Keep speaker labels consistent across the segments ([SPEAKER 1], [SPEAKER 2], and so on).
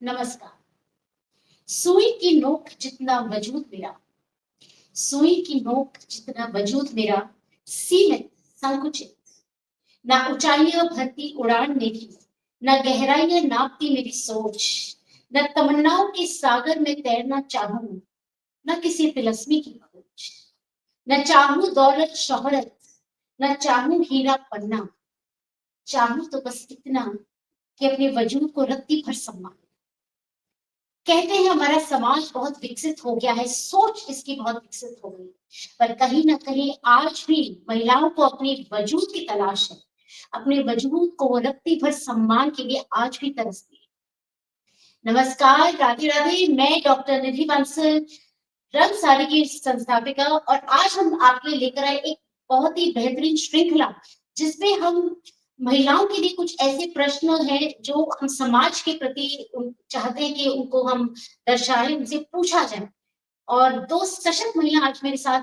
[SPEAKER 1] नमस्कार। सुई की नोक जितना वजूद मेरा, सुई की नोक जितना वजूद मेरा, सीमित, संकुचित। ना ऊंचाइयां भरती उड़ान मेरी, न गहराइयां नापती मेरी सोच। न तमन्नाओं के सागर में तैरना चाहूं, न किसी तिलस्मी की खोज। न चाहूं दौलत शोहरत, न चाहूं हीरा पन्ना। चाहूं तो बस इतना कि अपने वजूद को रत्ती भर सम्मान। कहते हैं हमारा समाज बहुत विकसित हो गया है, सोच इसकी बहुत विकसित हो गई, पर कहीं ना कहीं आज भी महिलाओं को अपने वजूद की तलाश है। अपने वजूद को वो रत्ती भर सम्मान के लिए आज भी तरसती है। नमस्कार, राधे राधे। मैं डॉक्टर निधि बंसल, रंग साड़ी की संस्थापिका, और आज हम आपके लिए लेकर आए एक बहुत ही बेहतरीन श्रृंखला, जिसमें हम महिलाओं के लिए कुछ ऐसे प्रश्न हैं जो हम समाज के प्रति चाहते हैं कि उनको हम दर्शाएं, उनसे पूछा जाए। और दो सशक्त महिला आज मेरे साथ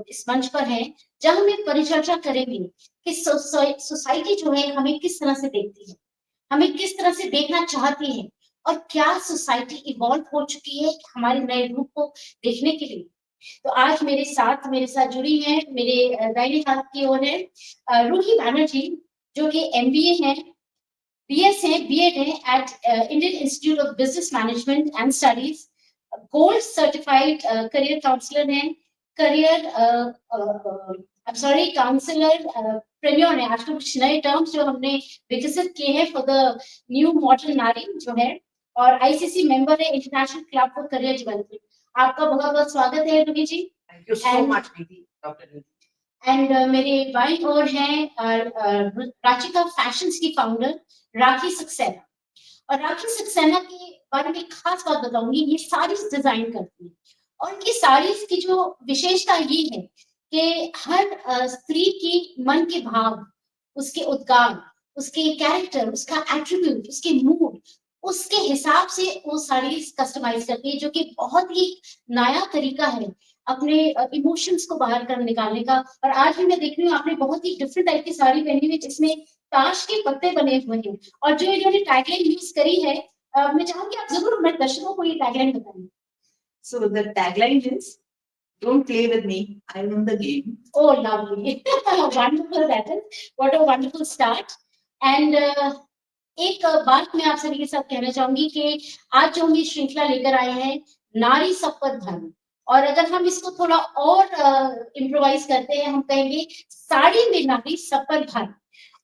[SPEAKER 1] इस मंच पर हैं, जहां हम एक परिचर्चा करेंगे कि सोसाइटी जो है हमें किस तरह से देखती है, हमें किस तरह से देखना चाहती है, और क्या सोसाइटी इवॉल्व हो चुकी है हमारे नए रूप को देखने के लिए। तो आज मेरे साथ जुड़ी हैं, मेरे दाहिने हाथ की ओर है रूही बैनर्जी, जो कि एमबीए है, बीएस है, बीएड है at Indian Institute of Business Management and Studies, gold certified career counsellor है, करियर काउंसलर प्रेमियर है। आजकल कुछ नए टर्म्स जो हमने विकसित किए हैं फॉर द न्यू मॉडर्न नारी जो है, और आईसीसी मेंबर है, international club for career development. आपका बहुत बहुत स्वागत है रूही जी।
[SPEAKER 2] थैंक यू सो मच दीदी, डॉक्टर निधि।
[SPEAKER 1] एंड मेरे बाई और हैं राचिका फैशंस की फाउंडर राखी सक्सेना। और राखी सक्सेना के बारे में एक खास बात बताऊंगी, ये साड़ीज डिजाइन करती है, और इनकी साड़ीज की जो विशेषता ये है कि हर स्त्री की मन के भाव, उसके उद्गार, उसके कैरेक्टर, उसका एट्रीब्यूट, उसके मूड, उसके हिसाब से वो साड़ीज कस्टमाइज करती है, जो कि बहुत ही नया तरीका है अपने इमोशंस को बाहर कर निकालने का। और आज भी मैं देख रही हूँ आपने बहुत ही डिफरेंट टाइप की साड़ी पहनी हुई, जिसमें ताश के पत्ते बने हुए हैं, और जो इन्होंने टैगलाइन यूज करी है, मैं चाहूंगी आप जरूर मेरे दर्शकों को ये टैगलाइन बताएं।
[SPEAKER 2] So the tagline is, "Don't play with me, I win the game."
[SPEAKER 1] Oh, lovely. Wonderful, that is. What a wonderful start. And एक बात मैं आप सभी के साथ कहना चाहूंगी कि आज जो हम ये श्रृंखला लेकर आए हैं, नारी सब पर धर्म, और अगर हम इसको थोड़ा और इम्प्रोवाइज करते हैं, हम कहेंगे साड़ी में नारी सब पर धर्म।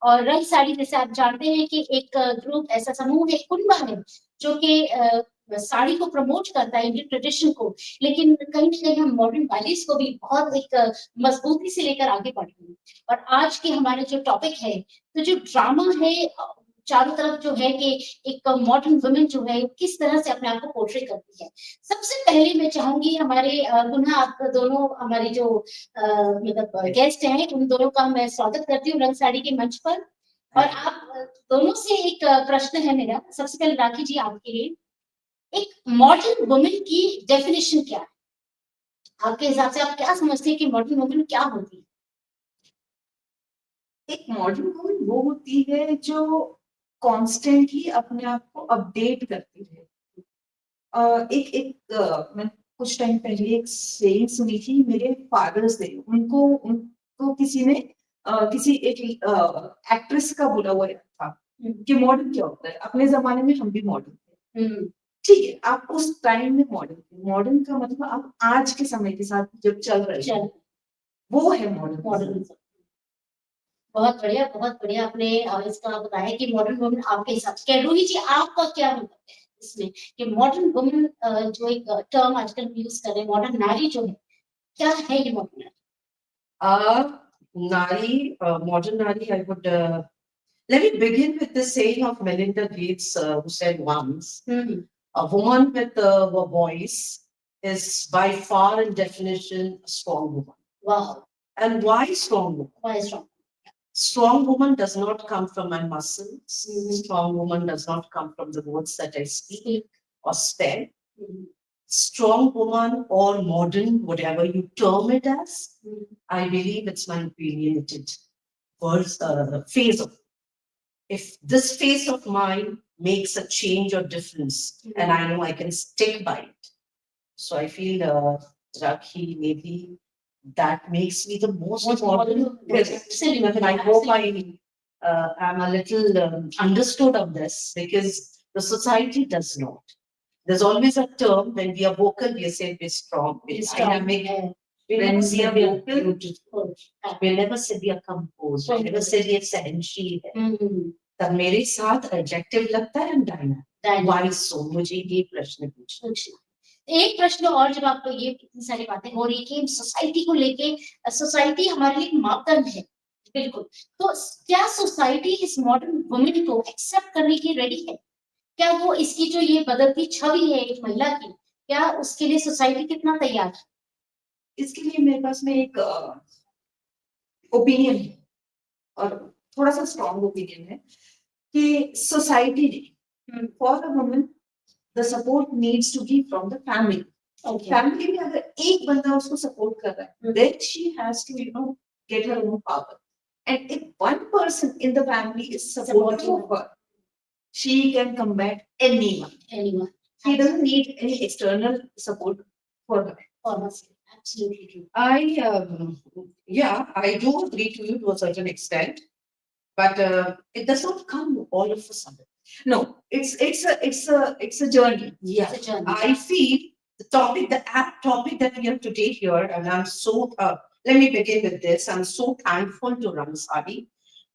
[SPEAKER 1] और रंग साड़ी, जैसे आप जानते हैं कि एक ग्रुप, ऐसा समूह है, कुनबा है, जो कि साड़ी को प्रमोट करता है, इंडियन ट्रेडिशन को, लेकिन कहीं ना कहीं हम मॉडर्न वैल्यूज को भी बहुत एक मजबूती से लेकर आगे बढ़ रहे हैं। और आज के हमारे जो टॉपिक है, तो जो ड्रामा है चारों तरफ जो है, कि एक मॉडर्न वुमेन जो है किस तरह से अपने आप को पोर्ट्रे करती है। सबसे पहले मैं चाहूंगी हमारे पुनः आप दोनों हमारे जो मतलब गेस्ट हैं, उन दोनों का मैं स्वागत करती हूँ रंग साड़ी के मंच पर। और आप दोनों से एक प्रश्न है मेरा, सबसे पहले राखी जी आपके लिए, एक मॉडर्न वुमेन की डेफिनेशन क्या है? आपके हिसाब से आप क्या समझते हैं कि मॉडर्न वुमेन क्या होती है?
[SPEAKER 2] एक मॉडर्न वुमन वो होती है जो कॉन्स्टेंटली अपने आप को अपडेट करती है। मैं कुछ टाइम पहले एक सेइंग सुनी थी, मेरे फादर्स थे, उनको किसी ने किसी एक एक्ट्रेस का बोला हुआ था कि मॉडर्न क्या होता है। अपने जमाने में हम भी मॉडर्न थे, ठीक है, आप उस टाइम में मॉडर्न थे। मॉडर्न का मतलब आप आज के समय के साथ जब चल रहे हैं, वो है मॉडर्न।
[SPEAKER 1] बहुत बढ़िया, बहुत बढ़िया। आपने इसका बताया कि मॉडर्न वुमेन आपके हिसाब से क्या। रूही जी, आपका क्या मतलब है इसमें कि मॉडर्न वुमेन जो एक टर्म आजकल यूज कर रहे हैं, मॉडर्न नारी जो है, क्या है ये मॉडर्न
[SPEAKER 2] नारी? Modern Nari, I would let me begin with the saying of Melinda Gates, who said once, a woman with a voice is by far in definition a strong woman.
[SPEAKER 1] Wow.
[SPEAKER 2] And why strong woman?
[SPEAKER 1] Why strong?
[SPEAKER 2] Strong woman does not come from my muscles. Strong woman does not come from the words that I speak or spell. Strong woman or modern, whatever you term it as, I believe it's my opinionated phase of it.
[SPEAKER 3] if this face of mine makes a change or difference, and I know I can stick by it. So I feel, Rakhi, maybe that makes me the most modern. Yes,
[SPEAKER 1] Absolutely.
[SPEAKER 3] I hope I'm a little understood of this, because the society does not. There's always a term: when we are vocal, we say we're strong, we're dynamic. When we are vocal,
[SPEAKER 1] beautiful.
[SPEAKER 3] we never say we are composed. We never say we are सहनशील है.
[SPEAKER 1] हम्म,
[SPEAKER 3] तब मेरे साथ adjective लगता है Diana.
[SPEAKER 1] Dynamic.
[SPEAKER 3] Why so? मुझे ये प्रश्न पूछना.
[SPEAKER 1] पूछना। एक प्रश्न और, जब आपको ये इतनी सारी बातें हो रही कि सोसाइटी को लेके, सोसाइटी हमारे लिए एक मापदंड है, बिल्कुल, तो क्या सोसाइटी इस मॉडर्न वुमेन को एक्सेप्ट करने की रेडी है? क्या वो इसकी जो ये बदलती छवि है एक महिला की, क्या उसके लिए सोसाइटी कितना तैयार है?
[SPEAKER 2] इसके लिए मेरे पास में एक ओपिनियन है, और थोड़ा सा स्ट्रॉन्ग ओपिनियन है कि सोसाइटी ने, for a woman the support needs to be from the family. Family में अगर एक बंदा उसको सपोर्ट कर रहा है, then she has to get her own power. And if one person in the family is supporting her, she can combat anyone.
[SPEAKER 1] Anyone.
[SPEAKER 2] She doesn't need any external support for her.
[SPEAKER 1] For herself. Absolutely true.
[SPEAKER 3] I do agree to you to a certain extent, but it does not come all of a sudden.
[SPEAKER 2] No, it's a journey.
[SPEAKER 3] Yeah,
[SPEAKER 1] It's a journey.
[SPEAKER 3] I feel the apt topic that we have today here, and I'm so, let me begin with this. I'm so thankful to RangSaree,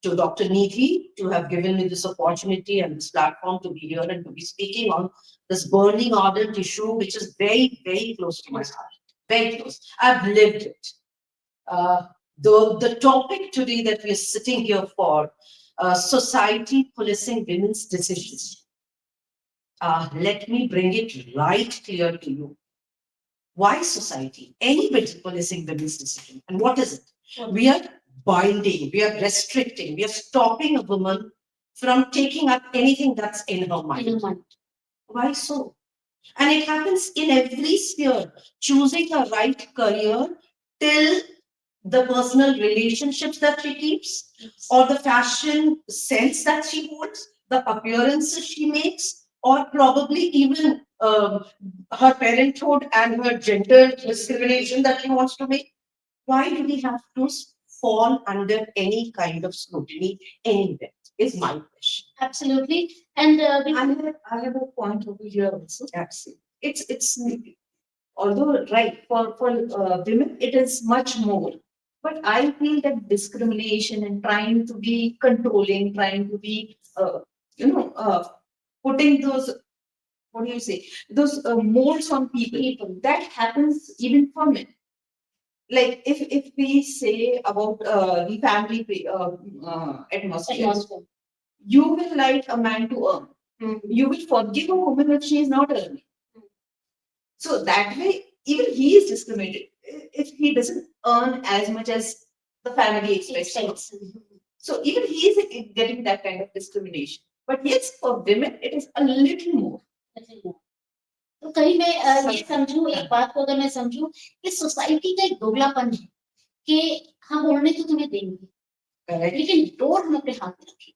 [SPEAKER 3] to Dr. Nidhi, to have given me this opportunity and this platform to be here and to be speaking on this burning ardent issue, which is very, very close to my heart. Very close. I've lived it. The topic today that we're sitting here for, society policing women's decisions. Let me bring it right clear to you. Why society? Anybody policing women's decision. And what is it? We are binding, we are restricting, we are stopping a woman from taking up anything that's in her mind.
[SPEAKER 1] In a month.
[SPEAKER 3] Why so? And it happens in every sphere. Choosing a right career, till the personal relationships that she keeps, or the fashion sense that she holds, the appearances she makes, or probably even her parenthood and her gender discrimination that she wants to make. Why do we have to fall under any kind of scrutiny anywhere? Is my question.
[SPEAKER 1] Absolutely. And
[SPEAKER 2] I have a point over here also.
[SPEAKER 3] Absolutely.
[SPEAKER 2] It's although right for women it is much more, but I feel that discrimination and trying to be controlling, trying to be putting those, what do you say, those molds on people, that happens even for men. Like if we say about the family atmosphere, you will like a man to earn. You will forgive a woman if she is not earning. So that way, even he is discriminated if he doesn't earn as much as the family expects. So even he is getting that kind of discrimination. But yes, for women, it is a little more.
[SPEAKER 1] तो कहीं मैं ये समझूं, एक बात को अगर मैं समझूं कि सोसाइटी का एक दोगलापन है कि हम ओढ़ने तो तुम्हें देंगे, लेकिन डोर हम अपने हाथ में रखेंगे.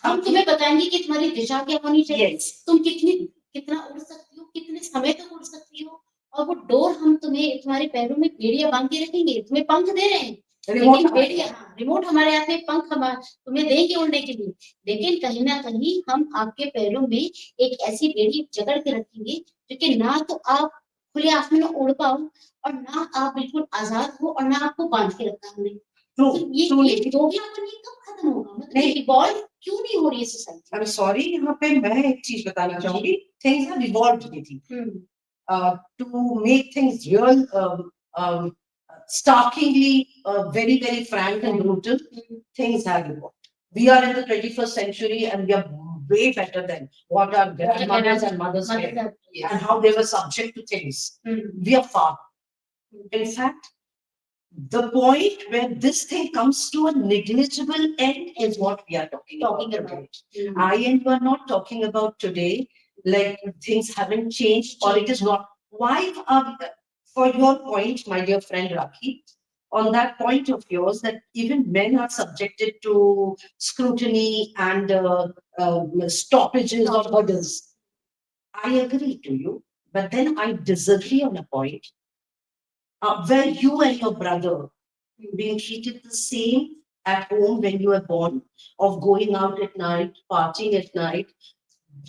[SPEAKER 1] हम तुम्हें बताएंगे कि तुम्हारी दिशा क्या होनी चाहिए, तुम कितना उड़ सकती हो, कितने समय तक उड़ सकती हो, और वो डोर हम तुम्हारे पैरों में बेड़ियां बांध के रखेंगे. तुम्हें पंख दे रहे हैं, लेकिन बेड़ियां, रिमोट हमारे हाथ में, पंख तुम्हें देंगे उड़ने के लिए, लेकिन कहीं ना कहीं हम आपके पैरों में एक ऐसी बेड़ी जकड़ के रखेंगे जो कि ना तो आप खुले आसमान में उड़ पाओ, और ना आप बिल्कुल आजाद हो, और ना आपको बांध के रखा हमने. तो ये दोगलापन कब खत्म होगा? मतलब इवॉल्व क्यों नहीं हो रही है सोसाइटी?
[SPEAKER 3] I'm sorry, यहाँ पे मैं एक चीज बताना चाहूंगी. Things have evolved, Nidhi. To make things real, starkingly, very, very frank and brutal, things have evolved. We are in the 21st century, and we are way better than what our grandmothers and mothers were, and how they were subject to things. We are far. In fact, the point where this thing comes to a negligible end is what we are talking about today. I and you are not talking about today, like things haven't changed or it is not. Why, for your point, my dear friend Rakhi, on that point of yours that even men are subjected to scrutiny and stoppages or hurdles. I agree to you, but then I disagree on a point where you and your brother being treated the same at home when you were born, of going out at night, partying at night,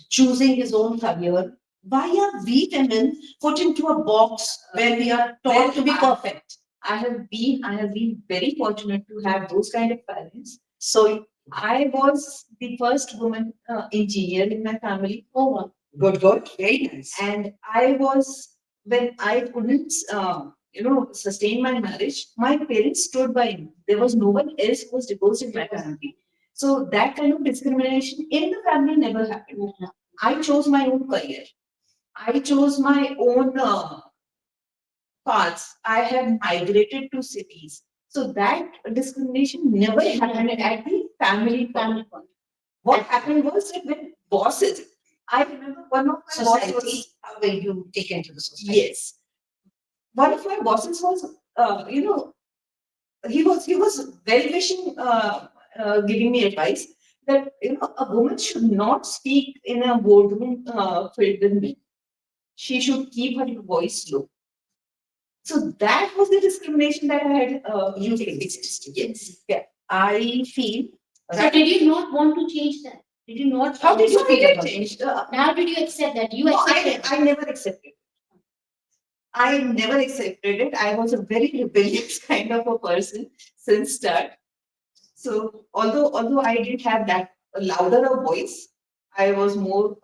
[SPEAKER 3] choosing his own career. Why are we women put into a box where we are taught to be perfect?
[SPEAKER 2] I have been very fortunate to have those kind of parents. So I was the first woman engineer in my family.
[SPEAKER 1] Oh, wow.
[SPEAKER 3] Good, good, very nice.
[SPEAKER 2] And I was, when I couldn't, sustain my marriage, my parents stood by me. There was no one else who was divorced in my family. So that kind of discrimination in the family never happened. I chose my own career. I chose my own paths. I have migrated to cities. So that discrimination never happened at the family point. What happened was that when bosses, I remember one of my bosses
[SPEAKER 3] Society,
[SPEAKER 2] was,
[SPEAKER 3] how were you taken to the society?
[SPEAKER 2] yes, one of my bosses was, he was well wishing, giving me advice that a woman should not speak in a boardroom filled with men. She should keep her voice low. So that was the discrimination that I had
[SPEAKER 3] You
[SPEAKER 2] faced.
[SPEAKER 3] yes.
[SPEAKER 2] Yeah.
[SPEAKER 3] I feel
[SPEAKER 1] So did you not want to change that? Did you not?
[SPEAKER 3] How did you
[SPEAKER 2] So
[SPEAKER 3] feel
[SPEAKER 2] it
[SPEAKER 3] about it?
[SPEAKER 2] changed.
[SPEAKER 1] Now did you accept that? You
[SPEAKER 2] No,
[SPEAKER 1] accepted.
[SPEAKER 2] I never accepted. I never accepted it. I was a very rebellious kind of a person since start. So although I did have that louder a voice, I was more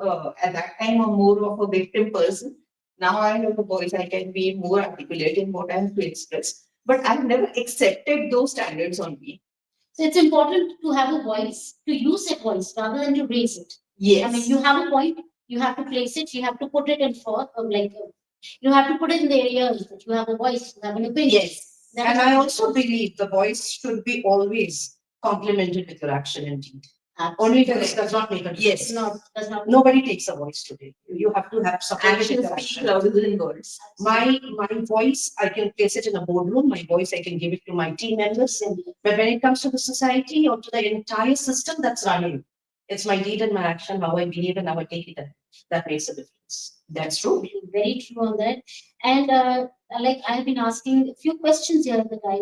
[SPEAKER 2] at that time a more of a victim person. Now I have a voice. I can be more articulate in what I have to express. But I've never accepted those standards on me.
[SPEAKER 1] So it's important to have a voice, to use that voice rather than to raise it.
[SPEAKER 2] Yes.
[SPEAKER 1] I mean, you have a point, you have to place it, you have to put it in for, you have to put it in the areas that you have a voice, you have an opinion.
[SPEAKER 2] Yes.
[SPEAKER 1] That
[SPEAKER 3] And
[SPEAKER 1] is
[SPEAKER 3] I
[SPEAKER 1] what-
[SPEAKER 3] also believe the voice should be always complemented with your action and deed.
[SPEAKER 1] Absolutely.
[SPEAKER 3] Only voice does not make a difference.
[SPEAKER 2] Yes.
[SPEAKER 1] It's not, does not.
[SPEAKER 3] Nobody takes a voice today. You have to have support with
[SPEAKER 2] Actions
[SPEAKER 3] your
[SPEAKER 2] speak
[SPEAKER 3] action.
[SPEAKER 2] louder than words.
[SPEAKER 3] My voice, I can place it in a boardroom. My voice, I can give it to my team members. But when it comes to the society or to the entire system that's running, it's my deed and my action, how I behave and how I take it. That makes a difference. That's true.
[SPEAKER 1] Very true on that. And like I have been asking a few questions here that I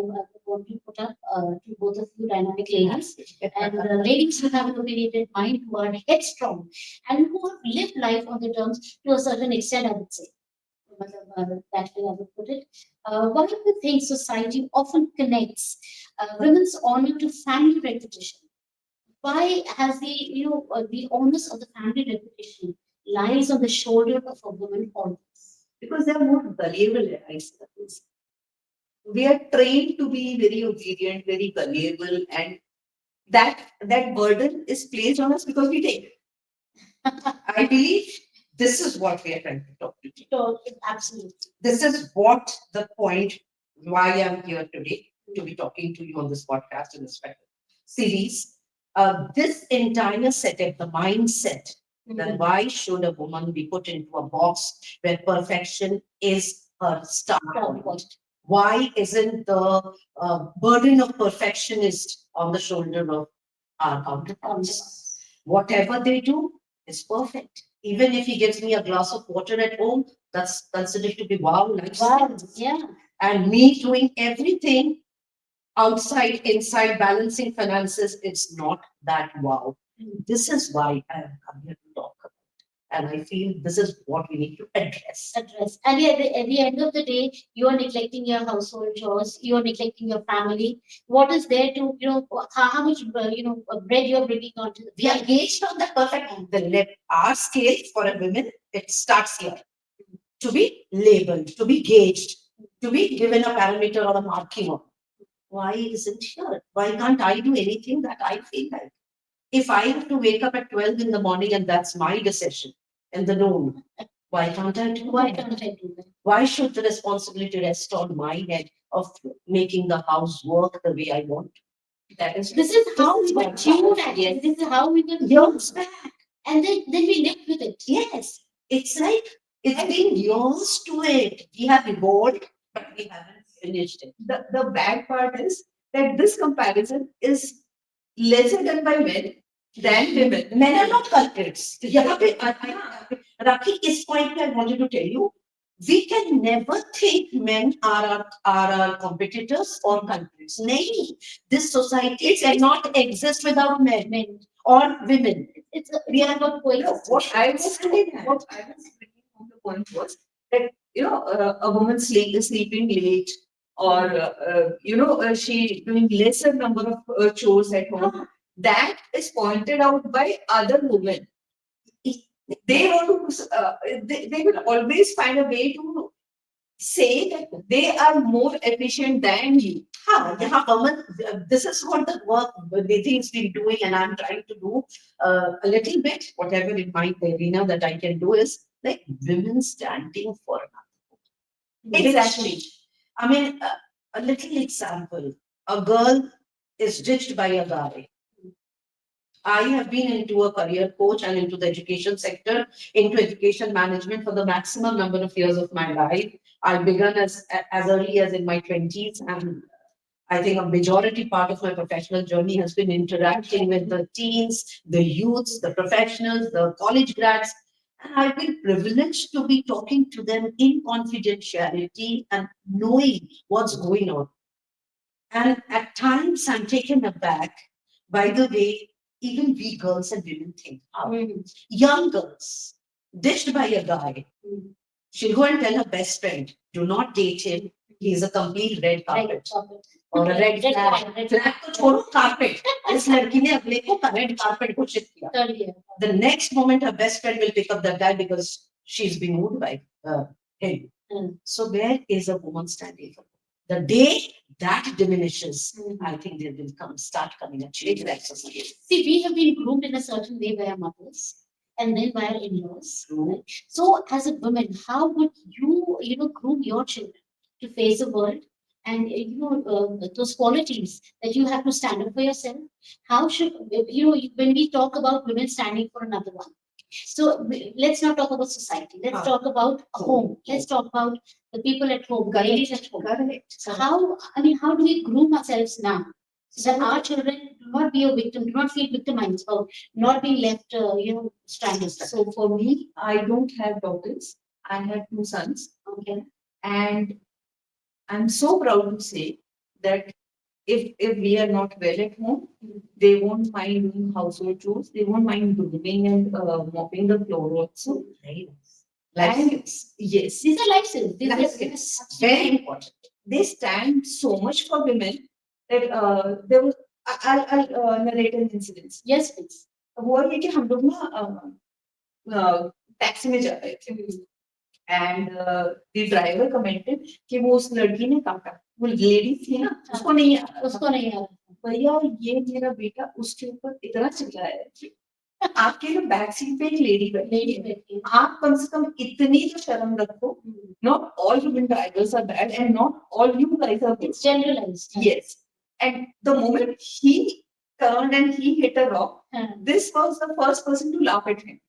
[SPEAKER 1] want to put up to both of you dynamic ladies. And ladies who have an opinionated mind, who are headstrong, and who have lived life on the terms to a certain extent, I would say. That way I would put it. One of the things society often connects women's honor to family reputation. Why has the onus of the family reputation lies on the shoulder of a woman always?
[SPEAKER 2] Because they're more gullible, I suppose. We are trained to be very obedient, very gullible, and that burden is placed on us because we take it.
[SPEAKER 3] I believe this is what we are trying to talk to you.
[SPEAKER 1] So, absolutely.
[SPEAKER 3] This is what the point why I'm here today to be talking to you on this podcast in this series. This entire setup, the mindset that why should a woman be put into a box where perfection is her start point? Why isn't the burden of perfectionist on the shoulder of our counterparts? Whatever they do is perfect. Even if he gives me a glass of water at home, that's considered to be wow, nice.
[SPEAKER 1] Wow, yeah.
[SPEAKER 3] And me doing everything outside, inside, balancing finances, it's not that wow. This is why I have come here to talk about. And I feel this is what we need to address.
[SPEAKER 1] And at the end of the day, you are neglecting your household chores, you are neglecting your family. What is there to, how much, bread you're bringing onto the
[SPEAKER 3] We are gauged on the perfect. Our scale for a woman, it starts here. To be labeled, to be gauged, to be given a parameter or a marking on. Why isn't here? Why can't I do anything that I feel like? If I have to wake up at 12 in the morning and that's my decision in the noon, why can't I do
[SPEAKER 1] Why
[SPEAKER 3] that?
[SPEAKER 1] can't I do that?
[SPEAKER 3] Why should the responsibility rest on my head of making the house work the way I want? That is
[SPEAKER 1] This is how we were
[SPEAKER 3] what
[SPEAKER 1] tuned
[SPEAKER 3] happens.
[SPEAKER 1] at. Yes. This is how we were
[SPEAKER 3] Years back.
[SPEAKER 1] and then we lived with it.
[SPEAKER 3] Yes, it's like it's been years to it. We have evolved, but we haven't finished it.
[SPEAKER 2] The bad part is that this comparison is lesser done by men than women.
[SPEAKER 3] Men are not culprits. यहाँ पे Rakhi, इस point पे I wanted to tell you, we can never think men are our competitors or culprits. नहीं, this society cannot exist without men or women.
[SPEAKER 1] It's we are not going.
[SPEAKER 2] What I was bringing on the point was that a woman sleeping late, or she doing lesser number of chores at home. That is pointed out by other women. They want to. They will always find a way to say that they are more efficient than you.
[SPEAKER 3] Yeah, woman, this is what the work Nidhi has been doing, and I'm trying to do a little bit, whatever in my arena that I can do is like women standing for another.
[SPEAKER 2] Exactly.
[SPEAKER 3] I mean, a little example. A girl is ditched by a guy. I have been into a career coach and into the education sector, into education management for the maximum number of years of my life. I began as early as in my 20s, and I think a majority part of my professional journey has been interacting with the teens, the youths, the professionals, the college grads. And I've been privileged to be talking to them in confidentiality and knowing what's going on. And at times I'm taken aback by the way even we girls and women think. Young girls, ditched by a guy, she'll go and tell her best friend, do not date him. He's a complete red carpet. और red flag तो छोड़ो carpet इस लड़की ने अगले को red carpet घोषित किया the next moment her best friend will pick up that guy because she's been moved by him. So where is a woman standing for? The day that diminishes, I think there will start coming a change in that society.
[SPEAKER 1] See, we have been groomed in a certain way by our mothers and then by our in-laws. Right? So as a woman, how would you groom your children to face the world? And those qualities that you have to stand up for yourself. How should when we talk about women standing for another one? So let's not talk about society. Let's talk about home. Let's talk about the people at home, ladies at home. So how do we groom ourselves now so that our children do not be a victim, do not feel victimized, or not being left, stranded?
[SPEAKER 2] So for me, I don't have daughters. I have 2 sons.
[SPEAKER 1] Okay.
[SPEAKER 2] And I'm so proud to say that if we are not well at home, they won't mind doing household chores. They won't mind grooming and mopping the floor also. And yes,
[SPEAKER 1] These are life skills.
[SPEAKER 3] Life skills. Very important.
[SPEAKER 2] They stand so much for women that there was. I'll narrate an incident.
[SPEAKER 1] Yes, please.
[SPEAKER 2] हुआ ये कि हम लोग ना taxi में जा रहे थे and the driver commented कि वो उस लड़की ने काटा, वो लेडी थी ना, उसको नहीं आ भैया ये मेरा बेटा उसके ऊपर इतना चिल्लाया है कि आपके ना बैक सीट पे एक लेडी बैठी है, आप कम से कम इतनी तो शर्म रखो. Not all women drivers are bad and not all you guys are good.
[SPEAKER 1] It's generalized.
[SPEAKER 2] Yes. And the moment he turned and he hit a rock, this was the first person to laugh at him.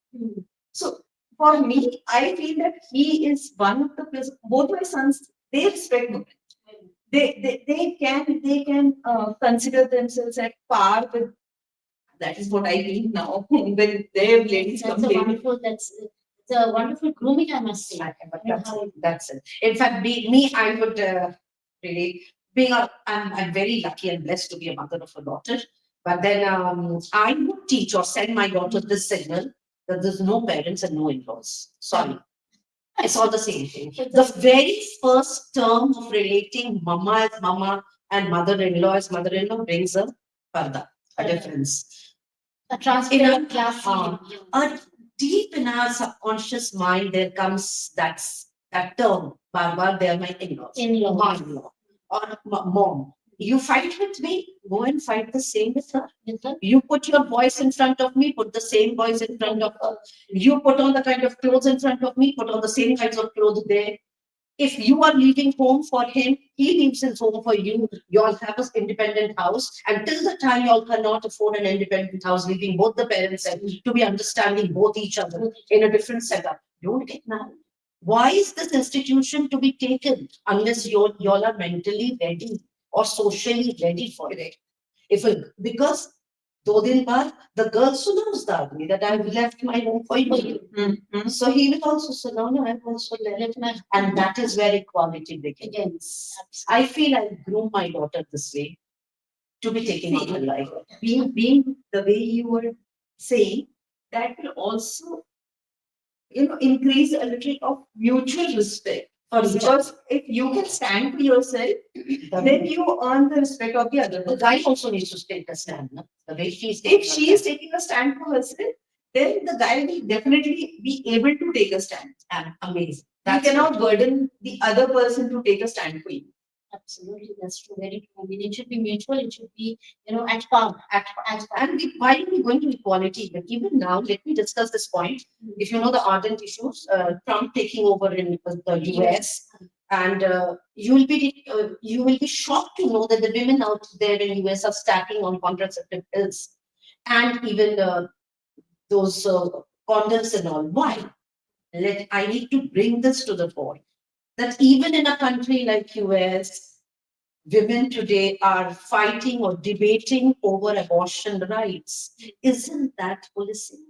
[SPEAKER 2] So for me, I feel that he is one of the person. Both my sons, they respect women. They can consider themselves at par with. That is what I feel now when their ladies come.
[SPEAKER 1] That's a wonderful grooming, I must say.
[SPEAKER 3] That's it. In fact, I would really I'm very lucky and blessed to be a mother of a daughter. But then I would teach or send my daughter this signal that there's no parents and no in-laws. Sorry. It's all the same thing. The very first term of relating mama as mama and mother-in-law as mother-in-law brings a parda, a difference.
[SPEAKER 1] A transparent class.
[SPEAKER 3] Deep in our subconscious mind, there comes that term, Barbar, they are my in-laws. Mom-in-law or mom. You fight with me, go and fight the same with her. You put your voice in front of me, put the same voice in front of her. You put on the kind of clothes in front of me, put on the same kinds of clothes there. If you are leaving home for him, he leaves his home for you. You all have an independent house. Until the time you all cannot afford an independent house, leaving both the parents and to be understanding both each other in a different setup. Don't get married. Why is this institution to be taken unless y'all are mentally ready or socially ready for it? Because 2 दिन बाद the girl sunaus the aadmi that I've left my home for you.
[SPEAKER 2] Mm-hmm.
[SPEAKER 3] So he will also say, no, no, I've also left my, and that is where equality begins. I feel I groom my daughter this way to be taking on her life.
[SPEAKER 2] Being the way you were saying, that will also, increase a little of mutual respect. Because if you can stand for yourself, then you earn the respect of the other
[SPEAKER 3] The
[SPEAKER 2] person.
[SPEAKER 3] guy also needs to take a stand. No? The way she's
[SPEAKER 2] If she is taking a stand for herself, then the guy will definitely be able to take a stand.
[SPEAKER 3] amazing.
[SPEAKER 2] You cannot burden the other person to take a stand for you.
[SPEAKER 1] Absolutely, that's true. Very true. I mean, it should be mutual. It should be, at par. At par.
[SPEAKER 3] And why are we going to equality? But even now, let me discuss this point. If you know the ardent issues, Trump taking over in the US, and you will be shocked to know that the women out there in US are stacking on contraceptive pills, and even those condoms and all. Why? I need to bring this to the fore that even in a country like US, women today are fighting or debating over abortion rights. Isn't that policing?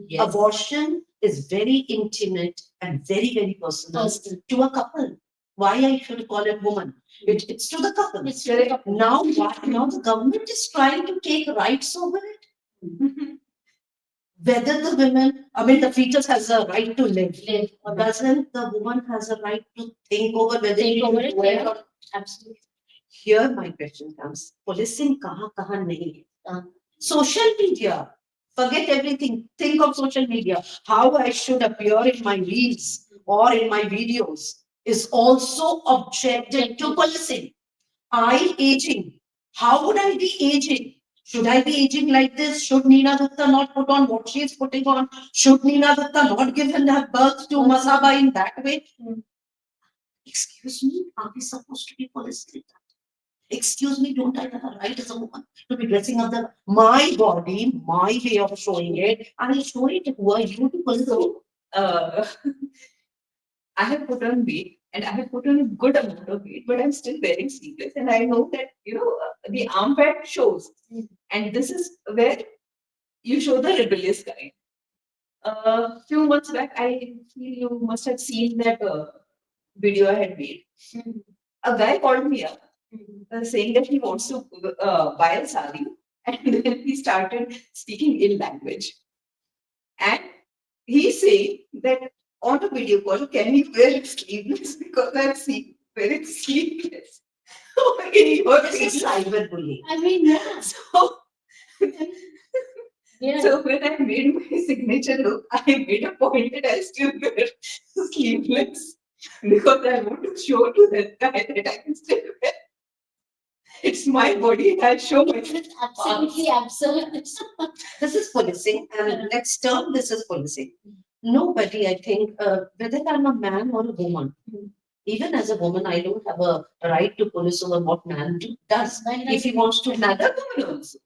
[SPEAKER 1] Yes.
[SPEAKER 3] Abortion is very intimate and very, very personal
[SPEAKER 1] Personal.
[SPEAKER 3] to a couple. Why I should call it woman? It's to the couple.
[SPEAKER 1] It's to the couple.
[SPEAKER 3] Now, now the government is trying to take rights over it. Whether the women, I mean, the fetus has a right to live, or doesn't the woman has a right to think over whether
[SPEAKER 1] Think over it,
[SPEAKER 3] well
[SPEAKER 1] yeah.
[SPEAKER 3] or
[SPEAKER 1] Absolutely.
[SPEAKER 3] here my question comes. Policing kahan nahi hai? Social media. Forget everything. Think of social media. How I should appear in my reels or in my videos is also objected to policing. I aging. How would I be aging? Should I be aging like this? Should Neena Gupta not put on what she is putting on? Should Neena Gupta not give her birth to Masaba in that way? Excuse me, are we supposed to be policing? Excuse me, don't I have a right as a woman to be dressing up my body, my way of showing it? And I show it. Who are you to police?
[SPEAKER 2] So, I have put on weight and I have put on a good amount of weight, but I'm still wearing sleeveless. And I know that, the arm pad shows. And this is where you show the rebellious guy. A few months back, I feel you must have seen that video I had made. A guy called me up saying that he wants to buy a sari, and then he started speaking ill language. And he's saying that on a video call, can you wear it sleeveless? Because I've seen wear it sleeveless.
[SPEAKER 3] This is cyberbullying.
[SPEAKER 1] I mean, yeah.
[SPEAKER 2] So,
[SPEAKER 1] Yeah.
[SPEAKER 2] so when I made my signature look, I made a point that I still wear sleeveless because I want to show to that guy that I can still wear. It's my body, and I'll show myself.
[SPEAKER 1] Absolutely absurd.
[SPEAKER 3] This is policing, and next term, this is policing. Nobody, I think, whether I'm a man or a woman, even as a woman, I don't have a right to police over what man does. If he wants to another woman also.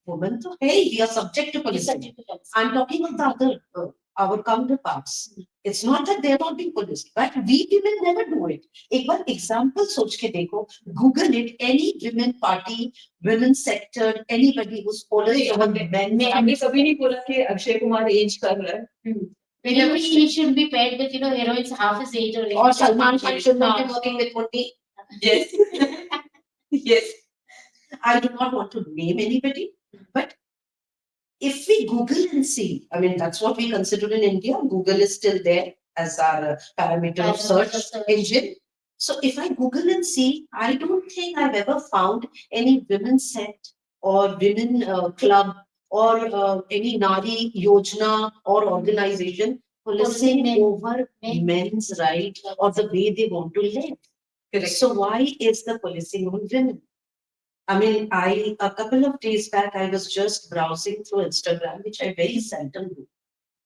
[SPEAKER 3] Woman, to, hey, we are subject to policing. I'm talking of the other, our counterparts. It's not that they're not being policed, but we women never do it. एक बार example सोच के देखो, Google it, any women party, women sector, anybody who's policed over men.
[SPEAKER 2] हमने कभी नहीं बोला कि Akshay Kumar as कर रहा है.
[SPEAKER 1] Maybe he should be paired with, heroines half his age
[SPEAKER 3] Or Salman Khan should not be working with Mundi.
[SPEAKER 2] Yes. Yes.
[SPEAKER 3] I do not want to name anybody, but if we Google and see, I mean, that's what we consider in India. Google is still there as our parameter of search engine. So if I Google and see, I don't think I've ever found any women's set or women club or any Nari Yojana or organization policing over men's right or the way they want to live.
[SPEAKER 2] Correct.
[SPEAKER 3] So why is the policing on women? I mean, a couple of days back, I was just browsing through Instagram, which I very seldom do.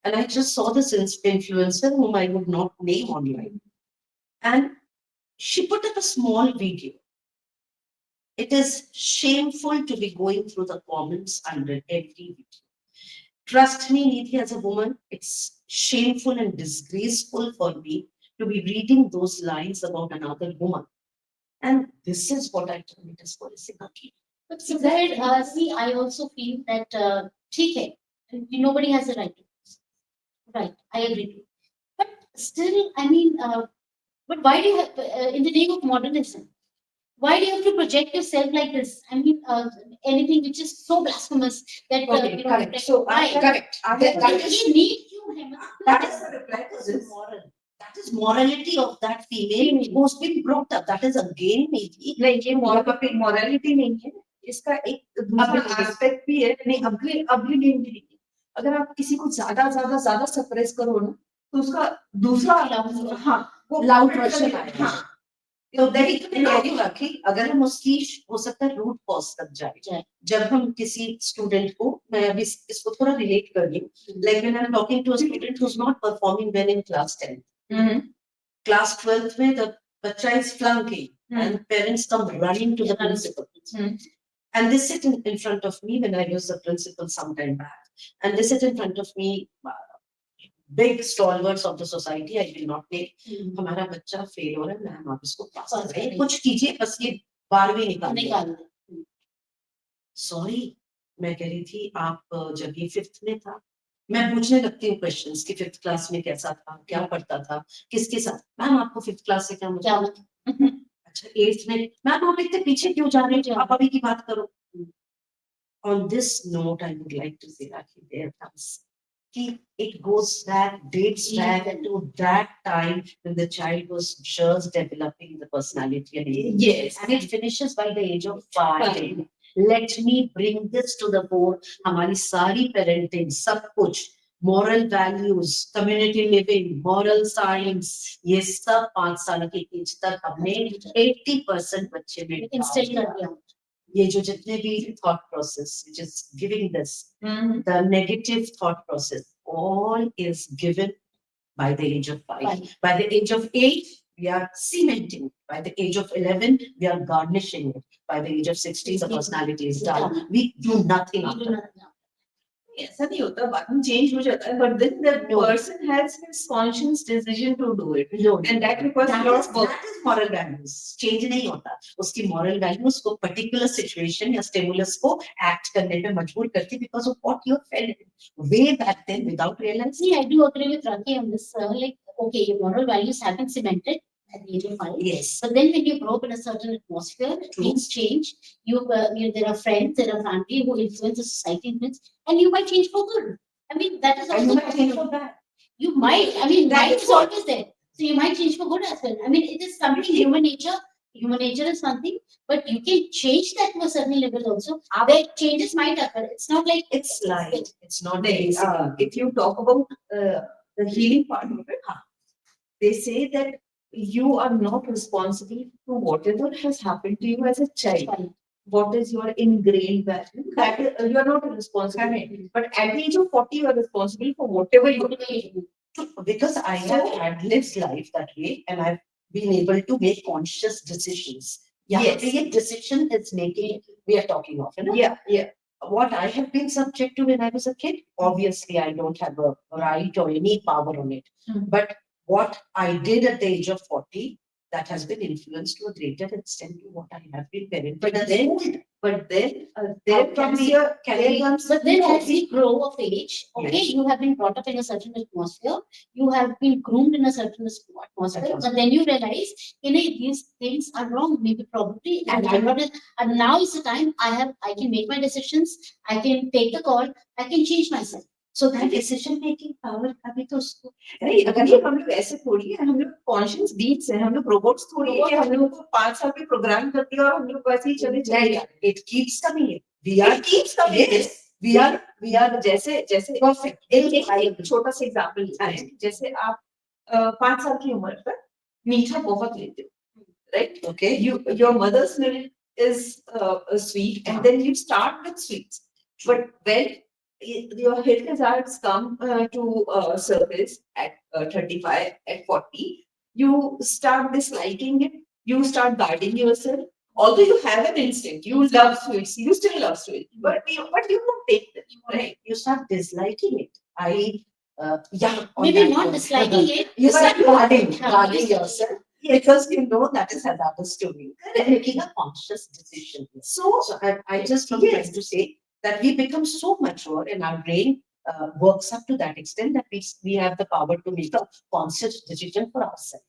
[SPEAKER 3] And I just saw this influencer whom I would not name online. And she put up a small video. It is shameful to be going through the comments under every video. Trust me, Nidhi, as a woman, it's shameful and disgraceful for me to be reading those lines about another woman. And this is what I term it as policy.
[SPEAKER 1] But somewhere, see, I also feel that ठीक है, nobody has a right to this. Right, I agree to it. But still, I mean, but why do you have, in the name of modernism, why do you have to project yourself like this? I mean, anything which is so blasphemous that
[SPEAKER 3] Okay, correct. So,
[SPEAKER 1] why?
[SPEAKER 3] correct. That is
[SPEAKER 1] You need you,
[SPEAKER 3] that is the reply to this. Moral. That is morality of that female who's been brought up. That is again maybe.
[SPEAKER 2] नहीं ये morality नहीं है, इसका एक दूसरा aspect भी है, नहीं upbringing भी नहीं है. अगर आप किसी को ज्यादा suppress करो ना, तो उसका दूसरा हाँ वो
[SPEAKER 3] loud version आएगा.
[SPEAKER 2] हाँ.
[SPEAKER 3] तो देखिए राखी, अगर हम उसकी हो सकता है रूट कॉज तक जाए, जब हम किसी स्टूडेंट को, मैं अभी इसको थोड़ा रिलेट कर रही हूँ, like when I am talking to a student who is not performing well in class 10th, class 12th में द बच्चा is flunking and parents come running to the principal, and they sit in front of me when I was the principal some time back, and they sit in front of me, big stalwarts of the society, I will not name, हमारा बच्चा fail हो रहा है, ma'am आप इसको पास कर रहे हैं, कुछ कीजिए, बस ये 12वीं निकाल दे. सॉरी, मैं कह रही थी आप जब ये 5th में था, मैं पूछने लगती हूँ क्वेश्चंस कि 5th क्लास में कैसा था, क्या पढ़ता था, किसके साथ. मैम आपको 5th क्लास से क्या मतलब? अच्छा 8th में, मैम आप इतने पीछे क्यों जा रहे हो, आप अभी की बात करो. On this note, I would like to say that there comes, it goes back, dates back to that time when the child was just developing the personality and
[SPEAKER 2] yes,
[SPEAKER 3] and it finishes by the age of 5. Let me bring this to the fore. हमारी सारी parenting, सब कुछ, moral values, community living, moral science, ये सब 5 साल की as तक हमने 80% बच्चे में
[SPEAKER 1] इंस्टिल कर दिया.
[SPEAKER 3] ये जो जितने भी thought process which is giving this, the negative thought process, all is given by the age of 5. By the age of 8, we are cementing. By the age of 11, we are garnishing it. By the age of 16, the personality is done. We do nothing after.
[SPEAKER 2] ऐसा नहीं होता, बाद में change हो जाता है, but then the person has his conscious decision to do it, and that requires a lot of work.
[SPEAKER 3] That is moral values. Change नहीं होता, उसकी moral values को particular situation या stimulus को act करने पे मजबूर करती, because of what you felt way back then without realizing.
[SPEAKER 1] See, I do agree with Rakhi on this. Like, okay, your moral values have been cemented at the age of 5.
[SPEAKER 3] Yes.
[SPEAKER 1] But then when you grow up in a certain atmosphere, things change. There are friends, there are family who influence the society, and you might change for good. I mean, that is also
[SPEAKER 3] you might change for bad.
[SPEAKER 1] You might. I mean,
[SPEAKER 3] That
[SPEAKER 1] might
[SPEAKER 3] is
[SPEAKER 1] is always there. So you might change for good as well. I mean, it is something human nature. Human nature is something, but you can change that to a certain level also. Where changes might occur. It's not like
[SPEAKER 3] It's light. It's not
[SPEAKER 2] If you talk about the healing part of it, they say that you are not responsible for whatever has happened to you as a child. What is your ingrained value? That is, you are not responsible. But at the age of 40, you are responsible for whatever you do.
[SPEAKER 3] Because I have had lived life that way, and I've been able to make conscious decisions.
[SPEAKER 2] Yes.
[SPEAKER 3] The decision is making, we are talking of. You know?
[SPEAKER 2] Yeah.
[SPEAKER 3] What I have been subject to when I was a kid, obviously I don't have a right or any power on it. But what I did at the age of 40, that has been influenced to a greater extent to what I have been parented.
[SPEAKER 2] But then there comes your
[SPEAKER 1] But then as we grow of age, okay,
[SPEAKER 3] Yes.
[SPEAKER 1] you have been brought up in a certain atmosphere, you have been groomed in a certain atmosphere, but then you realize, these things are wrong, maybe probably, and and now is the time I can make my decisions, I can take the call, I can change myself.
[SPEAKER 3] So that decision making power अभी तो उसको
[SPEAKER 2] नहीं, अगर ये हम लोग ऐसे थोड़ी है, हम लोग कॉन्शियस बीट्स हैं, हम लोग रोबोट्स थोड़ी है कि हम लोगों को 5 साल में प्रोग्राम कर दिया और हम लोग वैसे ही चले जाएंगे.
[SPEAKER 3] It keeps coming. It keeps coming.
[SPEAKER 2] Yes. We are जैसे
[SPEAKER 3] Perfect.
[SPEAKER 2] एक छोटा सा एग्जांपल लेते हैं, जैसे आप 5 साल की उम्र पर मीठा बहुत लेते हो, right?
[SPEAKER 3] Okay.
[SPEAKER 2] Your mother's milk is sweet, and then you start with sweets, but when your health hazards come to surface at 35, at 40, you start disliking it, you start guarding yourself. Although you have an instinct, you love sweets, you still love sweets, but you don't take them.
[SPEAKER 3] right? You start disliking it. Yeah, on
[SPEAKER 1] Maybe
[SPEAKER 3] that
[SPEAKER 1] not
[SPEAKER 3] note,
[SPEAKER 1] disliking it.
[SPEAKER 3] you start guarding
[SPEAKER 1] Yeah.
[SPEAKER 3] yourself because you know that is hazardous to me. And making a conscious decision. So I just am trying to say that we become so mature and our brain works up to that extent that we have the power to make a conscious decision for ourselves.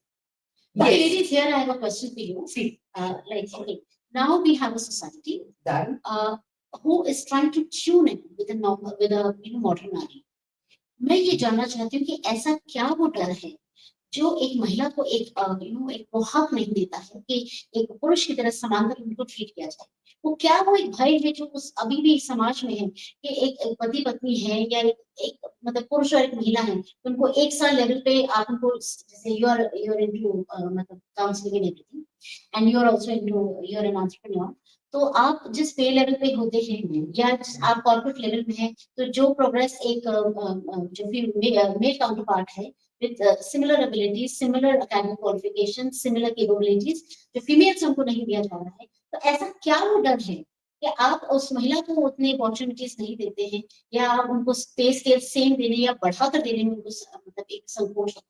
[SPEAKER 1] Okay,
[SPEAKER 3] Yes.
[SPEAKER 1] ladies, here I have a question for you.
[SPEAKER 3] See,
[SPEAKER 1] Okay, now we have a society
[SPEAKER 3] that
[SPEAKER 1] who is trying to tune in with a normal, with a modern Nari. मैं ये जानना चाहती हूँ कि ऐसा क्या वो डर है जो एक महिला को एक एक वो हक नहीं देता है कि एक पुरुष की तरह समानता उनको ट्रीट किया जाए। वो क्या वो एक भय है जो उस अभी भी समाज में है कि एक पति पत्नी है या एक मतलब पुरुष और एक महिला है, तो उनको एक साल लेवल पे आप उनको जैसे यू आर इनटू मतलब counselling and everything and you are also into you are an entrepreneur, तो आप जिस पे लेवल पे होते हैं या आप कॉर्पोरेट लेवल में हैं, तो जो प्रोग्रेस एक जो मेल काउंटर पार्ट है with similar abilities, similar academic qualifications, similar capabilities, जो फीमेल्स उनको नहीं दिया जा रहा है, तो ऐसा क्या वो डर है कि आप उस महिला को उतने अपॉर्चुनिटीज नहीं देते हैं या आप उनको स्पेस के सेम देने या बढ़ाकर देने में उनको मतलब एक संकोच होता है,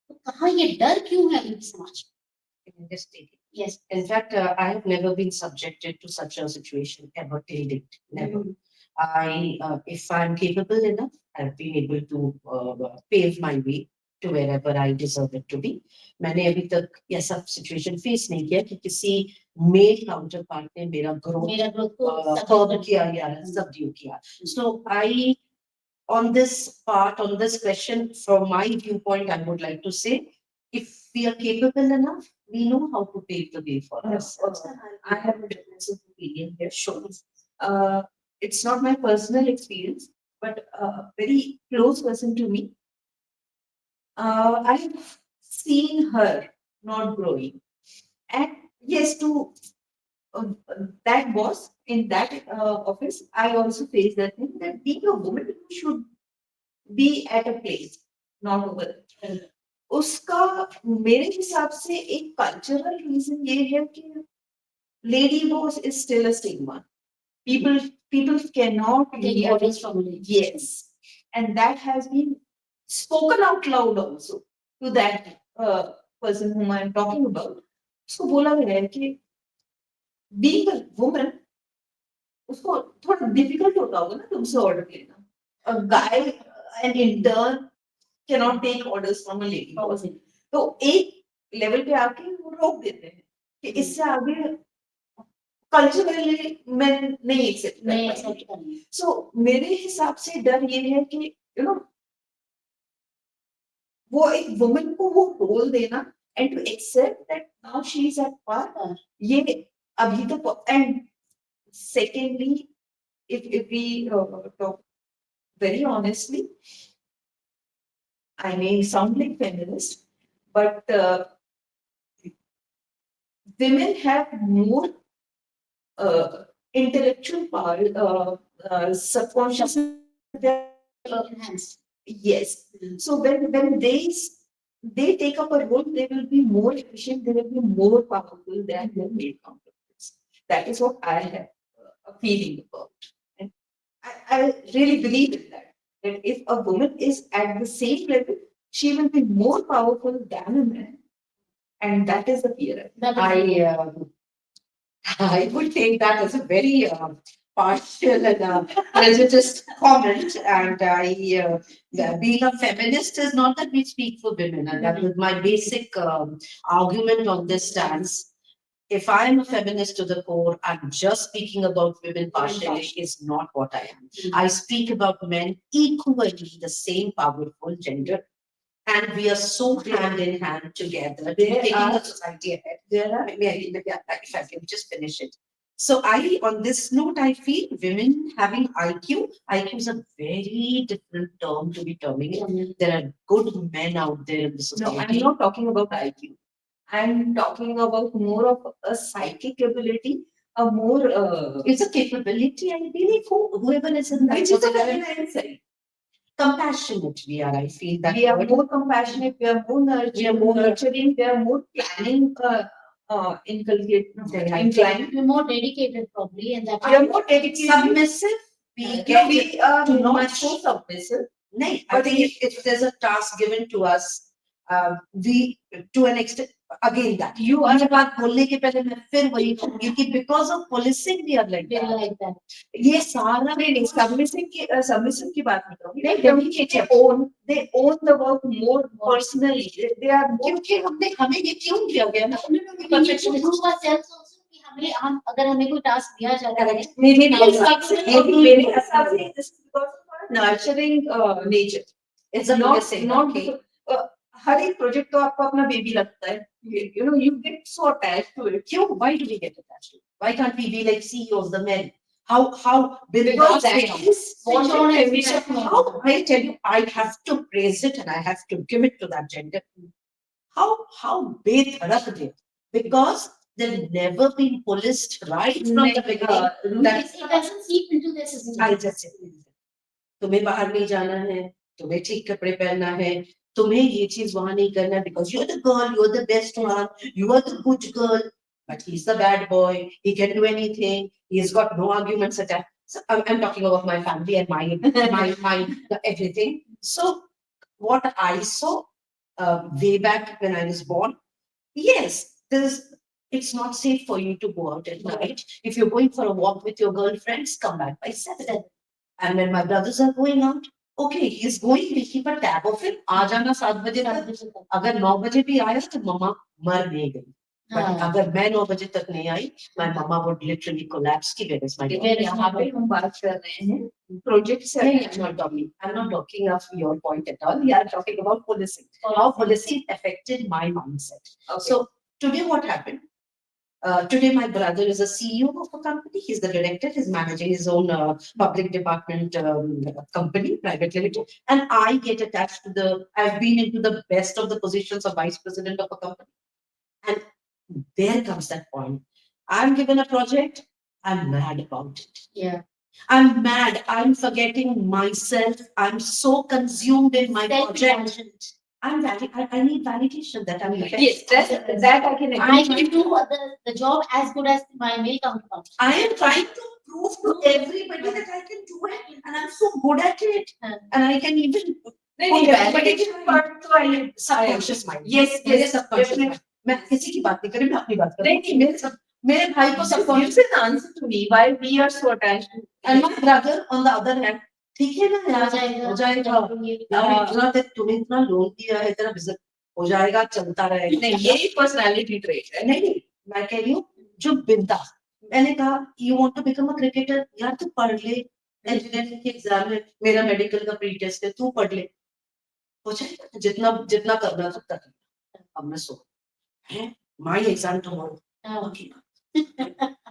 [SPEAKER 1] तो कहाँ ये डर क्यों है अभी समाज में?
[SPEAKER 3] Yes. In fact, I have never been subjected to such a situation ever till date. Never. If I'm capable enough, I've been able to pave my way to wherever I deserve it to be. मैंने अभी तक ऐसा situation face नहीं किया कि किसी male counterpart ने मेरा growth curb किया या subdue किया. So on this part, on this question, from my viewpoint, I would like to say, if we are capable enough, we know how to pave the way for ourselves.
[SPEAKER 2] I have a different opinion here. Sure. It's not my personal experience, but a very close person to me. I've seen her not growing. And yes, to that boss in that office, I also faced that thing that being a woman, you should be at a place, not over there. उसका मेरे हिसाब से एक cultural reason ये है कि lady boss is still a stigma. People cannot
[SPEAKER 1] take orders from ladies.
[SPEAKER 2] Yes, and that has been spoken out loud also to that person whom I am talking about. उसको बोला गया है कि being a woman उसको थोड़ा difficult होता होगा ना तुमसे ऑर्डर लेना. A guy, an intern cannot take orders from a lady. तो एक लेवल पे आके वो रोक देते हैं कि इससे आगे कल्चरली मैं नहीं एक्सेप्ट कर पाऊंगी. सो मेरे हिसाब से डर ये है कि यू नो वो एक वुमन को वो रोल देना and to accept that now she is at par, ये अभी तक. And secondly if we talk very honestly, I may sound like feminist, but women have more intellectual power, subconscious enhanced. Yes. So when they take up a role, they will be more efficient, they will be more powerful than their male counterparts. That is what I have a feeling about. And I really believe in that. That if a woman is at the same level, she will be more powerful than a man. And that is the fear.
[SPEAKER 3] I would take that as a very partial and prejudiced comment. And being a feminist is not that we speak for women. And that is my basic argument on this stance. If I'm a feminist to the core, I'm just speaking about women partially is not what I am. I speak about men equally the same powerful gender. And we are so hand in hand together, taking the society ahead. Maybe if I can just finish it. So on this note, I feel women having IQ is a very different term to be terming it. There are good men out there in the society.
[SPEAKER 2] No, I'm not talking about IQ. I'm talking about more of a psychic ability, a more.
[SPEAKER 3] It's a capability, I believe, whoever is in that.
[SPEAKER 2] Which is a feminine side.
[SPEAKER 3] Compassionate we are, I feel that
[SPEAKER 2] we are more compassionate, we are more nurturing, we are more planning, inclined.
[SPEAKER 1] We're more dedicated probably, and that
[SPEAKER 2] we are more dedicated.
[SPEAKER 3] Submissive, we
[SPEAKER 2] No,
[SPEAKER 3] get
[SPEAKER 2] we are
[SPEAKER 3] too
[SPEAKER 2] not
[SPEAKER 3] much.
[SPEAKER 2] so submissive.
[SPEAKER 3] No, I
[SPEAKER 2] But
[SPEAKER 3] think if there's a task given to us, we to an extent again that
[SPEAKER 2] You are
[SPEAKER 3] ये बात बोलने के पहले मैं फिर वही कहूंगी कि because of policing we are like
[SPEAKER 1] We're
[SPEAKER 3] that.
[SPEAKER 1] like that.
[SPEAKER 3] ये सारा
[SPEAKER 2] नहीं submissive की बात नहीं करूंगी.
[SPEAKER 3] नहीं,
[SPEAKER 2] They own the work more personally. They are more.
[SPEAKER 3] क्योंकि हमें ये क्यों दिया गया ना
[SPEAKER 1] We need to prove ourselves also कि हम अगर हमें कोई टास्क दिया जाता है
[SPEAKER 2] मेरे
[SPEAKER 1] Yes,
[SPEAKER 2] हिसाब से this is because of our nurturing nature.
[SPEAKER 3] it's a
[SPEAKER 2] Not
[SPEAKER 3] policing,
[SPEAKER 2] not
[SPEAKER 3] okay.
[SPEAKER 2] हर एक प्रोजेक्ट तो आपको अपना बेबी लगता है. You know, you get so attached to it.
[SPEAKER 3] क्यों? Why do we get attached to it? Why can't we be like CEOs, the men? How
[SPEAKER 2] Because that is what
[SPEAKER 1] Switch on and
[SPEAKER 2] feminine-
[SPEAKER 1] switch off.
[SPEAKER 3] how I tell you, I have to praise it and I have to give it to that gender. How betharak they, because they've never been policed right from the beginning. That's
[SPEAKER 1] it doesn't seep into their system.
[SPEAKER 3] I just say, तुम्हें बाहर नहीं जाना है, तुम्हें ठीक कपड़े पहनना है, तुम्हें ये चीज वहां नहीं करना है because you're the girl, you're the best one, you are the good girl, but he's the bad boy, he can do anything, he's got no arguments attached. So I'm talking about my family and my everything. So what I saw way back when I was born, yes, it's not safe for you to go out at night. If you're going for a walk with your girlfriends, come back by 7. And when my brothers are going out, okay, he's going, we keep a tab of him. आ जाना 7 बजे तक. अगर 9 बजे भी आया तो मम्मा मर नहीं गई. But अगर मैं 9 बजे तक नहीं आई, my mama would literally collapse कि where is my daughter?
[SPEAKER 2] यहाँ पे हम बात कर रहे हैं project से.
[SPEAKER 3] I'm not talking of your point at all. We are talking about policing. How policing affected my mindset.
[SPEAKER 2] Okay.
[SPEAKER 3] So today what happened? Today, my brother is a CEO of a company. He's the director. He's managing his own public department company, private limited. And I get attached to I've been into the best of the positions of vice president of a company. And there comes that point. I'm given a project. I'm mad about it.
[SPEAKER 1] Yeah.
[SPEAKER 3] I'm mad. I'm forgetting myself. I'm so consumed in my project.
[SPEAKER 1] Self-indulgent.
[SPEAKER 3] I need validation that I'm the best.
[SPEAKER 2] Yes, that I can agree.
[SPEAKER 1] I can do the job as good as my male counterpart.
[SPEAKER 3] I am trying to prove to everybody that I can do it, and I'm so good at it, and I can even.
[SPEAKER 2] नहीं validation part तो I
[SPEAKER 3] Subconscious mind.
[SPEAKER 2] Yes,
[SPEAKER 3] मेरे
[SPEAKER 2] yes,
[SPEAKER 3] subconscious
[SPEAKER 2] definitely.
[SPEAKER 3] mind. मैं किसी की बात नहीं कर रही, मैं अपनी बात कर रही हूँ.
[SPEAKER 2] नहीं
[SPEAKER 3] मेरे भाई को
[SPEAKER 2] Just
[SPEAKER 3] subconscious.
[SPEAKER 2] gives an answer to me why we are so attached to.
[SPEAKER 3] And my brother, on the other hand, ठीक है ना
[SPEAKER 1] हो
[SPEAKER 3] यार,
[SPEAKER 1] जाएगा
[SPEAKER 3] हो जाएगा. यार तूने इतना लोन दिया है, तेरा बिजनेस हो जाएगा, चलता रहेगा.
[SPEAKER 2] नहीं ये personality trait है.
[SPEAKER 3] नहीं, मैं कह रही हूँ जो बिंदास. मैंने कहा you want to become a cricketer, यार तू पढ़ ले, इंजीनियरिंग के एग्जाम है, मेरा मेडिकल का प्री टेस्ट है, तू पढ़ ले, हो जाएगा. जितना करना तब तक. अब मैं सो है my exam tomorrow.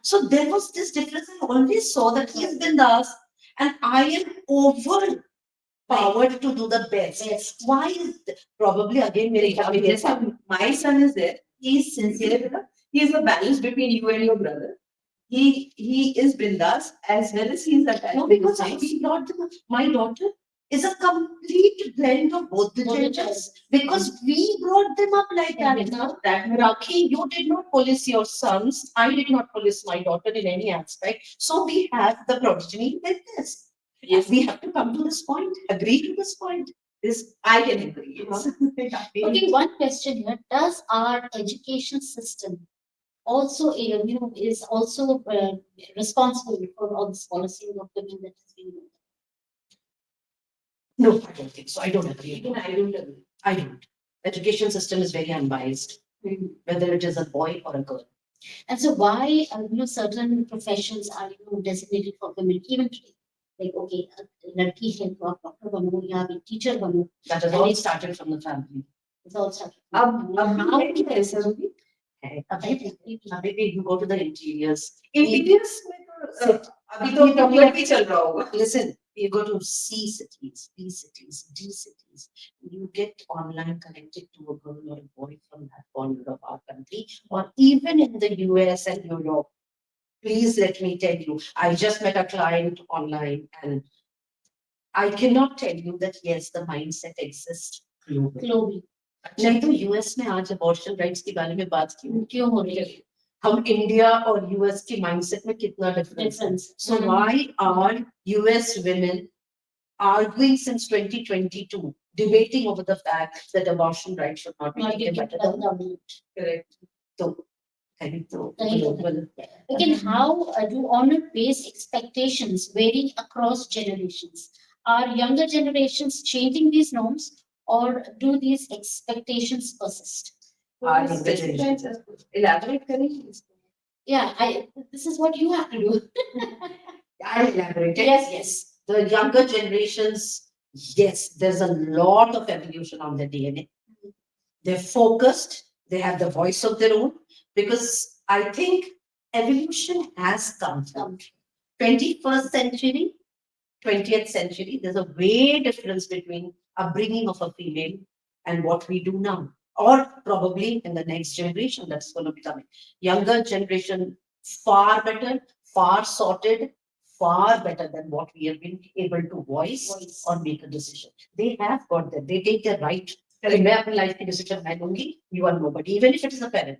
[SPEAKER 3] So there was this difference. I always saw that he is bindas and I am overpowered to do the best.
[SPEAKER 1] Yes.
[SPEAKER 3] Why is probably again
[SPEAKER 2] My son is there. He is sincere. He is a balance between you and your brother. He is bindas as well as he is attached.
[SPEAKER 3] No, because we brought my daughter is a complete blend of both the genders because we brought them up like that.
[SPEAKER 1] It's
[SPEAKER 3] Now that Rakhi, you did not police your sons. I did not police my daughter in any aspect. So we have the progeny with this.
[SPEAKER 2] Yes,
[SPEAKER 3] We have to come to this point, agree to this point.
[SPEAKER 2] this I can agree. Yes.
[SPEAKER 1] Okay, one question here. Does our education system also, is also responsible for all this policy of women that is being done?
[SPEAKER 3] No, I don't think so. I don't agree.
[SPEAKER 2] Even I don't agree.
[SPEAKER 3] I don't. Education system is very unbiased, whether it is a boy or a girl.
[SPEAKER 1] And so why, certain professions are, designated for women even today? Like, okay, लड़की है तो आप doctor बनो या आप teacher बनो.
[SPEAKER 3] That has all started from the family.
[SPEAKER 1] It's all started.
[SPEAKER 2] अब now क्या है सर अभी?
[SPEAKER 3] अभी भी you go to the interiors.
[SPEAKER 2] Interiors में तो अभी तो डॉक्टर भी चल रहा होगा.
[SPEAKER 3] Listen, you go to C cities, B cities, D cities. You get online connected to a girl or a boy from that corner of our country, or even in the US and Europe. Please let me tell you, I just met a client online and I cannot tell you that yes, the mindset exists globally.
[SPEAKER 1] Globally.
[SPEAKER 3] नहीं तो US में आज abortion rights के बारे में बात क्यों
[SPEAKER 1] क्यों हो रही है?
[SPEAKER 3] हम इंडिया और यूएस की माइंडसेट में कितना डिफरेंस है.
[SPEAKER 1] Difference.
[SPEAKER 3] So why are US women arguing since 2022, debating over the fact that abortion rights should not be
[SPEAKER 1] Not
[SPEAKER 3] taken by
[SPEAKER 1] given
[SPEAKER 3] the
[SPEAKER 1] by the
[SPEAKER 3] government?
[SPEAKER 1] government.
[SPEAKER 3] Correct. So, कहीं तो
[SPEAKER 1] कहीं तो
[SPEAKER 3] global.
[SPEAKER 1] Again, how do honor-based expectations vary across generations? Are younger generations changing these norms, or do these expectations persist?
[SPEAKER 3] Are younger generations. Elaborate करेंगे इसको.
[SPEAKER 1] Yeah, this is what you have to do.
[SPEAKER 3] I'll elaborate.
[SPEAKER 1] Yes,
[SPEAKER 3] Yes. The younger generations, yes, there's a lot of evolution on their DNA. They're focused, they have the voice of their own, because I think evolution has come from 21st century, 20th century. There's a way difference between upbringing of a female and what we do now, or probably in the next generation that's going to be coming. Younger generation, far better, far sorted, far better than what we have been able to voice or make a decision. They have got that. They take their right. मैं अपनी life की decision मैं लूंगी. You are nobody, even if it is a parent.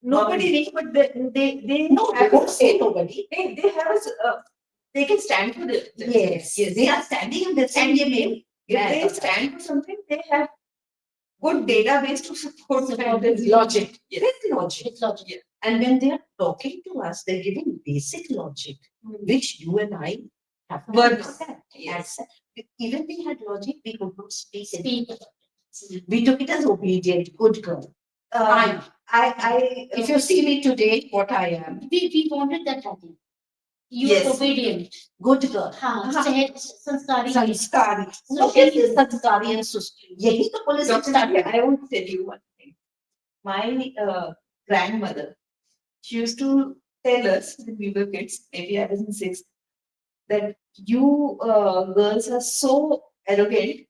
[SPEAKER 2] Nobody नहीं, but they
[SPEAKER 3] No, I won't say nobody.
[SPEAKER 2] they have they can stand for it.
[SPEAKER 3] Yes, yes, they are standing and they're standing.
[SPEAKER 2] If they stand for something, they have good database to support
[SPEAKER 1] Support
[SPEAKER 2] that.
[SPEAKER 3] Logic.
[SPEAKER 2] Yes.
[SPEAKER 3] With logic.
[SPEAKER 1] It's logical.
[SPEAKER 3] And when they are talking to us, they're giving basic logic, which you and I have to
[SPEAKER 2] Words.
[SPEAKER 3] accept.
[SPEAKER 2] Yes.
[SPEAKER 3] Even we had logic, we could not speak it.
[SPEAKER 1] Speak.
[SPEAKER 3] We took it as obedient, good girl. If you see me today, what I am,
[SPEAKER 1] We wanted that happen. You
[SPEAKER 2] Yes.
[SPEAKER 1] were obedient.
[SPEAKER 3] good girl.
[SPEAKER 1] हाँ,
[SPEAKER 2] हाँ.
[SPEAKER 1] संस्कारी.
[SPEAKER 3] संस्कारी.
[SPEAKER 1] So
[SPEAKER 3] What is this संस्कारी and सुस्कारी? यही तो police
[SPEAKER 2] Dr.
[SPEAKER 3] Start
[SPEAKER 2] Nidhi, I want to tell you one thing. My grandmother, she used to tell us when we were kids, maybe I was in sixth, that you girls are so arrogant.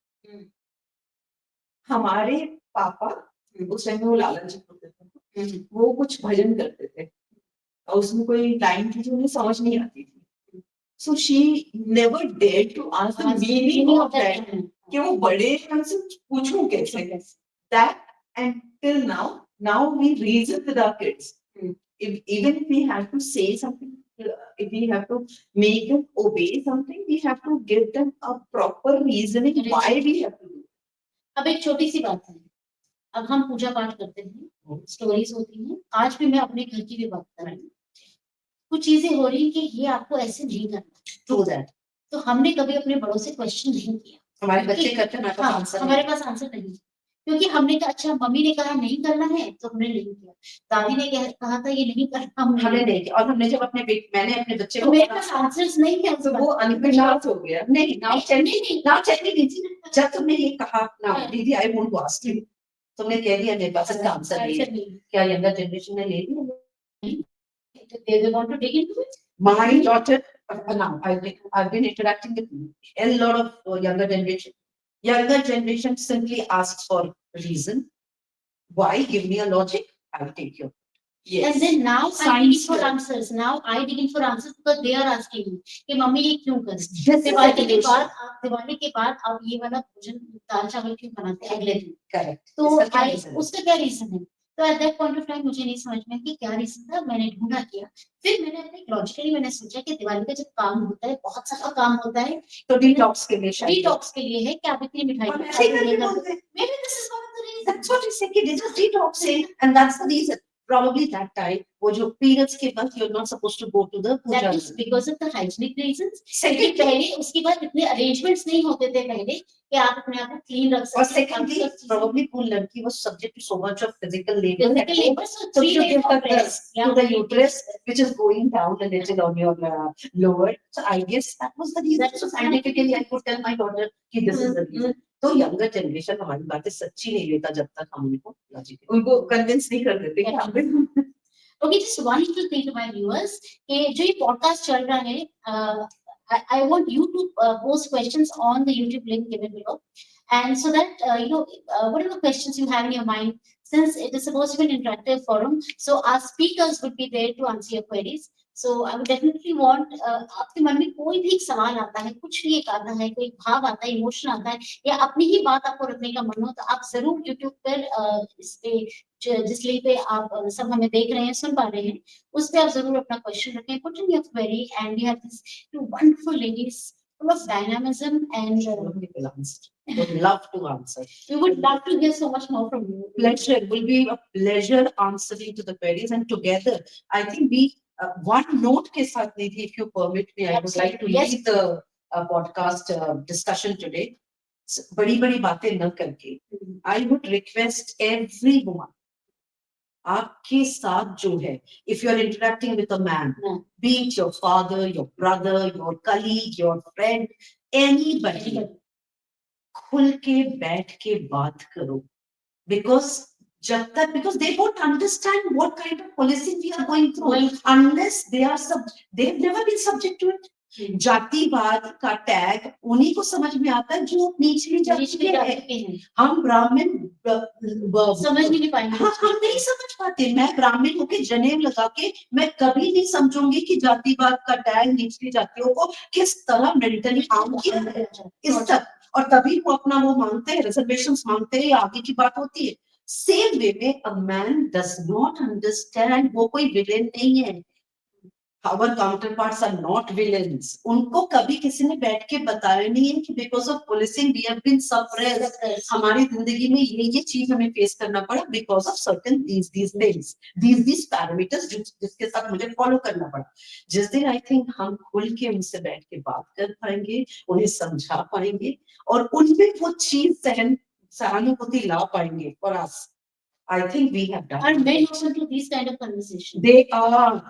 [SPEAKER 2] हमारे पापा उस time में वो लाला जी होते थे, वो कुछ भजन करते थे और उसमें कोई लाइन थी जो उन्हें समझ नहीं आती थी. So she never dared to ask the meaning of that. कि वो बड़े हमसे पूछूं कैसे. That, and till now we reason with our kids. Even if we have to say something, if we have to make them obey something, we have to give them a proper reasoning why we have to do.
[SPEAKER 1] अब एक छोटी सी बात है. अब हम पूजा पाठ करते हैं, स्टोरीज होती हैं. आज भी मैं अपने घर की भी बात कर रही हूँ. कुछ चीजें हो रही कि ये आपको ऐसे नहीं करना.
[SPEAKER 3] True that.
[SPEAKER 1] तो हमने कभी अपने बड़ों से क्वेश्चन नहीं किया.
[SPEAKER 3] हमारे बच्चे करते हैं, हमारे पास
[SPEAKER 1] हाँ,
[SPEAKER 3] आंसर
[SPEAKER 1] हमारे पास आंसर नहीं, क्योंकि हमने कहा अच्छा मम्मी ने कहा नहीं करना है तो हमने नहीं किया. दादी ने कहा था ये नहीं करना,
[SPEAKER 3] हमने नहीं किया. और हमने जब मैंने अपने बच्चे
[SPEAKER 1] तो
[SPEAKER 3] को
[SPEAKER 1] मेरे पास आंसर्स नहीं है.
[SPEAKER 2] तो वो अनविश्वास हो गया.
[SPEAKER 3] नहीं, now tell me दीदी, जब तुमने ये कहा ना दीदी, I want to ask you, तुमने कह दिया मेरे पास इसका आंसर नहीं है, क्या यंगर जनरेशन ने ले लिया?
[SPEAKER 1] They want to dig into it.
[SPEAKER 3] My daughter, now I've been interacting with a lot of younger generation. Younger generation simply asks for reason. Why? Give me a logic. I'll take you.
[SPEAKER 2] Yes.
[SPEAKER 1] And then now I
[SPEAKER 2] Science
[SPEAKER 1] dig for
[SPEAKER 2] है.
[SPEAKER 1] answers. Now I dig for answers because they are asking me कि mummy ये क्यों कर?
[SPEAKER 3] This is
[SPEAKER 1] Diwali के बाद आप ये वाला भोजन दाल चावल क्यों बनाते हैं अगले दिन?
[SPEAKER 3] correct.
[SPEAKER 1] तो
[SPEAKER 3] इसका क्या reason है?
[SPEAKER 1] उसका क्या रीजन है? तो at that point of time मुझे नहीं समझ में कि क्या रीजन था. मैंने ढूंढा किया, फिर मैंने अपने लॉजिकली मैंने सोचा कि दिवाली का जब काम होता है, बहुत सारा काम होता है,
[SPEAKER 3] तो डिटॉक्स के लिए शायद.
[SPEAKER 1] डिटॉक्स के लिए है कि आप इतनी मिठाई
[SPEAKER 3] और ऐसे ही करके बोलते हैं.
[SPEAKER 1] Maybe this is one of the reasons.
[SPEAKER 3] That's what he said. It is just detoxing, and that's the reason. Probably that time, वो जो periods के बाद you're not supposed to go to the puja.
[SPEAKER 1] That is because of the hygienic reasons.
[SPEAKER 3] Secondly,
[SPEAKER 1] क्योंकि पहले उसके बाद इतने arrangements नहीं होते थे पहले कि आप अपने आप को clean रख
[SPEAKER 3] or
[SPEAKER 1] सकें.
[SPEAKER 3] secondly, probably वो लड़की was subject to so much of physical labor.
[SPEAKER 1] Physical labor, so
[SPEAKER 3] So
[SPEAKER 1] 3
[SPEAKER 3] you
[SPEAKER 1] days
[SPEAKER 3] give the
[SPEAKER 1] of rest.
[SPEAKER 3] to the uterus, which is going down a little on your lower. So I guess that was the reason.
[SPEAKER 1] That
[SPEAKER 3] So
[SPEAKER 1] was
[SPEAKER 3] scientifically, I could tell my daughter कि this is the reason. तो younger generation हमारी बातें सच्ची नहीं लेता जब तक हम उनको logic.
[SPEAKER 2] उनको convince नहीं कर देते कि हम भी.
[SPEAKER 1] Okay, just one little thing to my viewers कि जो ये podcast चल रहा है, I want you to post questions on the YouTube link given below, and so that whatever questions you have in your mind, since it is supposed to be an interactive forum, so our speakers would be there to answer your queries. So I would definitely want आपके मन में कोई भी एक सवाल आता है, कुछ भी एक आता है, कोई भाव आता है, इमोशन आता है, या अपनी ही बात आपको रखने का मन हो, तो आप जरूर YouTube पर इस पे जिस लिंक पे आप सब हमें देख रहे हैं, सुन पा रहे हैं, उस पे आप जरूर अपना क्वेश्चन रखें, put in your query, and we have these two wonderful ladies full of dynamism and
[SPEAKER 3] Would love to answer.
[SPEAKER 1] we would love to hear so much more from you.
[SPEAKER 3] Pleasure. Will be a pleasure answering to the queries, and together, I think we one note ke sath, Nidhi, if you permit me, I would like to
[SPEAKER 1] Yes.
[SPEAKER 3] lead the podcast discussion today. बड़ी बातें न करके, I would request every woman, आपके साथ जो है, if you are interacting with a man, be it your father, your brother, your colleague, your friend, anybody, खुल के बैठ के बात करो, because जब तक, because they won't understand what kind of policing we are going through unless they've never been subject to it. जातिवाद का टैग उन्हीं को समझ में आता है जो निचली जाति के हैं। हम ब्राह्मण
[SPEAKER 1] समझ नहीं पाएंगे।
[SPEAKER 3] हाँ, हम नहीं समझ पाते। मैं ब्राह्मण होके जनेऊ लगा के मैं कभी नहीं समझूंगी कि जातिवाद का टैग निचली जातियों को किस तरह मेंटली हार्म किया है इस तक, और तभी वो अपना वो मांगते हैं, रिजर्वेशंस मांगते हैं, आगे की बात होती है। सेम वे में a man does not understand, वो कोई विलेन नहीं है। Our counterparts are not villains. उनको कभी किसी ने बैठ के बताया नहीं है कि because of policing we have been suppressed. हमारी जिंदगी में ये चीज हमें फेस करना पड़ा because of certain these things, these parameters जिसके साथ मुझे फॉलो करना पड़ा। जिस दिन I think हम खुल के उनसे बैठ के बात कर पाएंगे, उन्हें समझा पाएंगे और उनमें वो चीज सहानुभूति ला पाएंगे for us, I think we have done.
[SPEAKER 1] Are men open to these kind of conversations?
[SPEAKER 3] They are.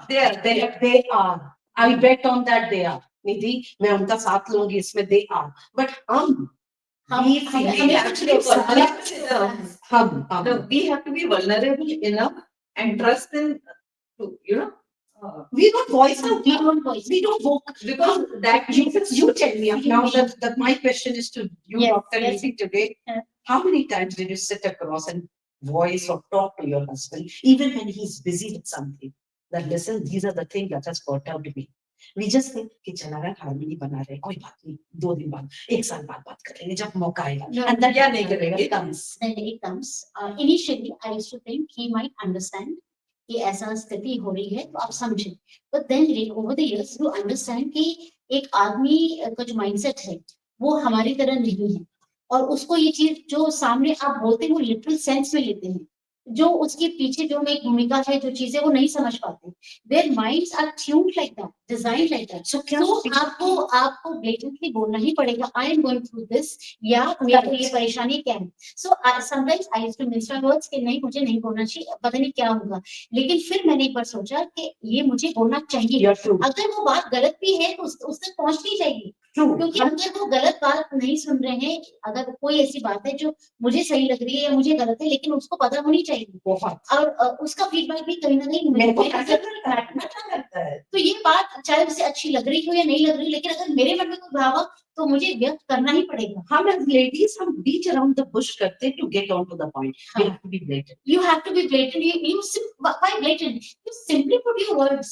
[SPEAKER 3] I bet on that they are. Nidhi, मैं उनका साथ लूंगी इसमें, they are. But we have to be vulnerable enough and trust in, we don't voice out. We don't vote because that you tell me now that my question is to you,
[SPEAKER 1] yes,
[SPEAKER 3] Dr. Nidhi, today. How many times did you sit across and voice or talk to your husband, even when he's busy with something, that listen, these are the things that has brought out to me. We just think कि चला रहा harmony बना रहे, कोई बात नहीं, 2 दिन बाद, 1 साल बाद बात करेंगे जब मौका आएगा। And that क्या नहीं करेंगे,
[SPEAKER 1] it comes. Initially, I used to think he might understand कि ऐसा स्थिति हो रही है, तो आप समझें। But then over the years, you understand कि एक आदमी का जो mindset है, वो हमारी तरह नहीं है। और उसको ये चीज जो सामने आप बोलते हैं वो लिटरल सेंस में लेते हैं, जो उसके पीछे जो एक भूमिका है, जो चीजें वो नहीं समझ पाते। Their minds are tuned like that, designed like that. So आपको blatantly बोलना ही पड़ेगा, I am going through this, या मेरे को ये परेशानी क्या है। So sometimes I used to mince my words कि नहीं, मुझे नहीं बोलना चाहिए, पता नहीं क्या होगा। लेकिन फिर मैंने एक बार सोचा कि ये मुझे बोलना चाहिए। अगर वो बात गलत भी है तो उस तक पहुंच नहीं जाएगी, क्योंकि अगर वो गलत बात नहीं सुन रहे हैं, अगर कोई ऐसी बात है जो मुझे सही लग रही है या मुझे गलत है, लेकिन उसको पता होनी चाहिए, और उसका फीडबैक भी कहीं ना कहीं
[SPEAKER 3] लगता है।
[SPEAKER 1] तो ये बात चाहे उसे अच्छी लग रही हो या नहीं लग रही, लेकिन अगर मेरे मन में कोई भाव तो मुझे व्यक्त करना ही पड़ेगा।
[SPEAKER 3] हम as ladies हम beat around the bush करते हैं to get on to the point. We have to be blatant.
[SPEAKER 1] You have to be blatant. Why blatant? You simply put your words.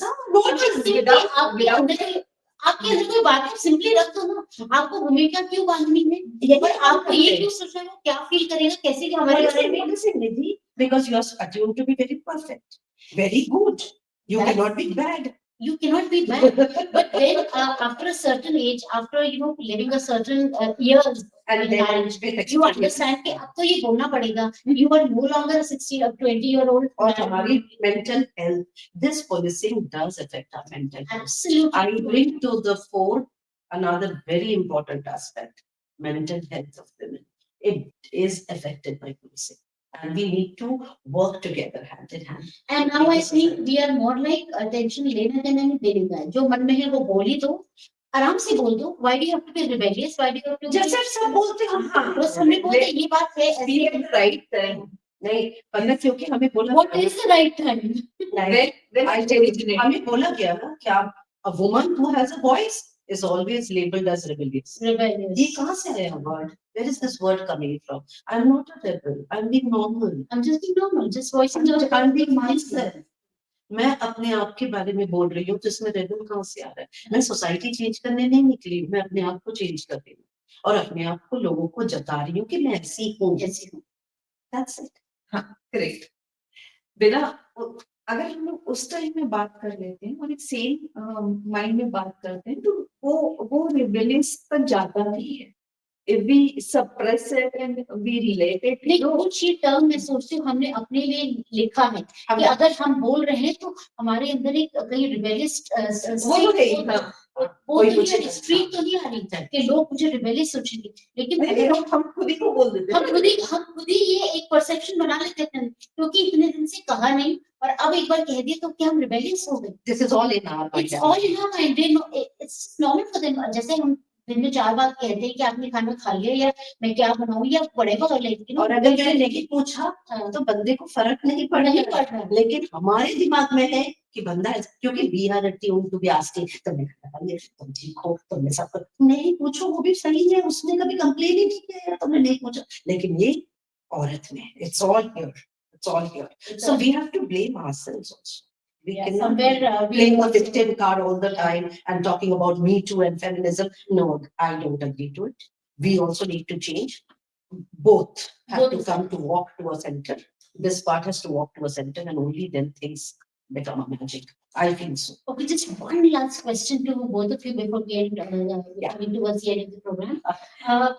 [SPEAKER 1] आपके अंदर कोई बात है, सिंपली रख दो ना। आपको भूमिका क्यों बांधनी है, पर आपको ये क्यों सोचना है क्या फील करेगा, कैसे हमारे बारे में।
[SPEAKER 3] Because you are assumed to be very perfect, very good. You cannot be bad.
[SPEAKER 1] You cannot be bad. But then after a certain age, after living a certain years
[SPEAKER 3] and
[SPEAKER 1] in marriage, you understand कि अब तो ये बोलना पड़ेगा. You are no longer a 16 or 20-year-old.
[SPEAKER 3] और हमारी mental health, this policing does affect our mental health.
[SPEAKER 1] Absolutely.
[SPEAKER 3] I bring to the fore another very important aspect: mental health of women. It is affected by policing. And we need to work together hand in hand.
[SPEAKER 1] And now I think we are more like attention लेना देना नहीं देने का है, जो मन में है वो बोल ही दो, आराम से बोल दो। Why do you have to be rebellious? Why do you have to?
[SPEAKER 3] जैसे सब बोलते हैं, हाँ,
[SPEAKER 1] बस हमने बोलते ये बात है, ऐसी है
[SPEAKER 3] right time. नहीं, पर क्योंकि हमें बोला।
[SPEAKER 1] What is the right time?
[SPEAKER 3] हमें बोला गया ना क्या a woman who has a voice is always labeled as rebellious.
[SPEAKER 1] Rebellious.
[SPEAKER 3] ये कहाँ से आया word? Where is this word coming from? I'm not a rebel. I'm being normal.
[SPEAKER 1] I'm just being normal. Just voicing out.
[SPEAKER 3] I'm being myself. मैं अपने आप के बारे में बोल रही हूँ तो इसमें रेबल कहाँ से आ रहा है? मैं सोसाइटी चेंज करने नहीं निकली, मैं अपने आप को चेंज कर रही हूँ और अपने आप को लोगों को जता रही हूँ कि मैं ऐसी हूँ।
[SPEAKER 1] जैसे हूँ।
[SPEAKER 3] That's it.
[SPEAKER 2] हाँ, करेक्ट। बिना अगर हम लोग उस टाइम में बात कर लेते हैं और एक सेम माइंड में बात करते हैं तो वो रिबेलियस तक जाता नहीं है। If we suppress it and we relate it,
[SPEAKER 1] लेकिन कुछ ये टर्म मैं सोचती हूँ हमने अपने लिए लिखा है कि अगर हम बोल रहे हैं तो हमारे अंदर एक कहीं रिबेलियस
[SPEAKER 2] वो तो है ही, हाँ। कोई कुछ
[SPEAKER 1] स्ट्रीक तो नहीं आ रही कि लोग मुझे रिबेलियस सोचेंगे, लेकिन
[SPEAKER 2] नहीं, हम खुद ही को बोल देते हैं।
[SPEAKER 1] हम खुद ही ये एक परसेप्शन बना लेते हैं क्योंकि इतने दिन से कहा नहीं और अब एक बार कह दिया तो क्या हम रिबेलियस हो गए?
[SPEAKER 3] This is all in our mind.
[SPEAKER 1] It's all in our mind. They know it's normal for them. जैसे हम दिन में 4 बार कहते हैं कि आपने खाना खा लिया या मैं क्या बनाऊं या whatever, like you know,
[SPEAKER 3] और अगर मैंने नहीं पूछा तो बंदे को फर्क नहीं पड़
[SPEAKER 1] नहीं
[SPEAKER 3] रहा,
[SPEAKER 1] पड़ रहा।
[SPEAKER 3] लेकिन हमारे दिमाग में है कि बंदा क्योंकि we are tuned to be asking तुमने खाना खा लिया, तुम ठीक हो, तुमने सब कुछ नहीं पूछो वो भी सही है, उसने कभी कंप्लेन ही नहीं किया यार तुमने नहीं पूछा, लेकिन ये औरत में it's all here so we have to blame ourselves also. We cannot
[SPEAKER 1] somewhere
[SPEAKER 3] playing the victim card all the time and talking about Me Too and feminism. No, I don't agree to it. We also need to change. Both have to come to walk to a center. This part has to walk to a center, and only then things become a magic. I feel so.
[SPEAKER 1] Okay, just one last question to both of you before we end, coming towards the end of the program.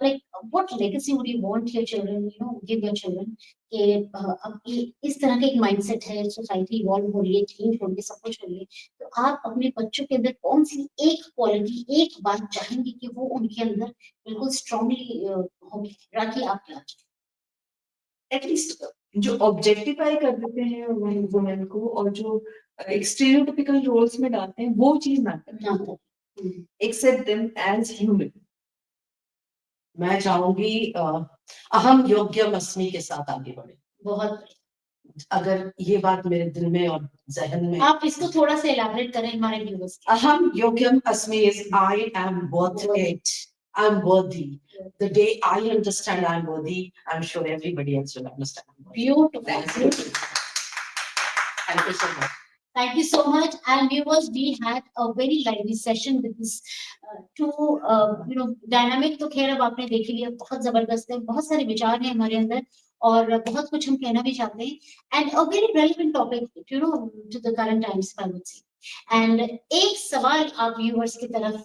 [SPEAKER 1] Like, what legacy would you want your children, you know, give your children? कि अब ये इस तरह का एक mindset है, society evolve हो रही है, चेंज हो रही है, सब कुछ हो रही है, तो आप अपने बच्चों के अंदर कौन सी एक क्वालिटी, एक बात चाहेंगे कि वो उनके अंदर बिल्कुल स्ट्रांगली होगी? राखी, आप क्या
[SPEAKER 2] एटलीस्ट जो ऑब्जेक्टिफाई कर देते हैं वुमेन को और जो एक स्टीरियोटिपिकल रोल्स में डालते हैं वो चीज ना करें, एक्सेप्ट देम एज ह्यूमन.
[SPEAKER 3] मैं चाहूंगी अहम योग्यम अस्मि के साथ आगे बढ़े.
[SPEAKER 1] बहुत
[SPEAKER 3] अगर ये बात मेरे दिल में और जहन में,
[SPEAKER 1] आप इसको थोड़ा सा एलाबरेट करें हमारे व्यूअर्स.
[SPEAKER 3] अहम योग्यम अस्मि is I am worth it. I'm worthy. The day I understand I'm worthy, I'm sure everybody else will understand I'm worthy.
[SPEAKER 1] Beautiful.
[SPEAKER 3] Thank you so much.
[SPEAKER 1] Thank you so much. And viewers, we had a very lively session with this two, dynamic. तो खैर अब आपने देख लिया, बहुत जबरदस्त है, बहुत सारे विचार हैं हमारे अंदर और बहुत कुछ हम कहना भी चाहते हैं. And a very relevant topic, you know, to the current times, I would say. And एक सवाल आप viewers की तरफ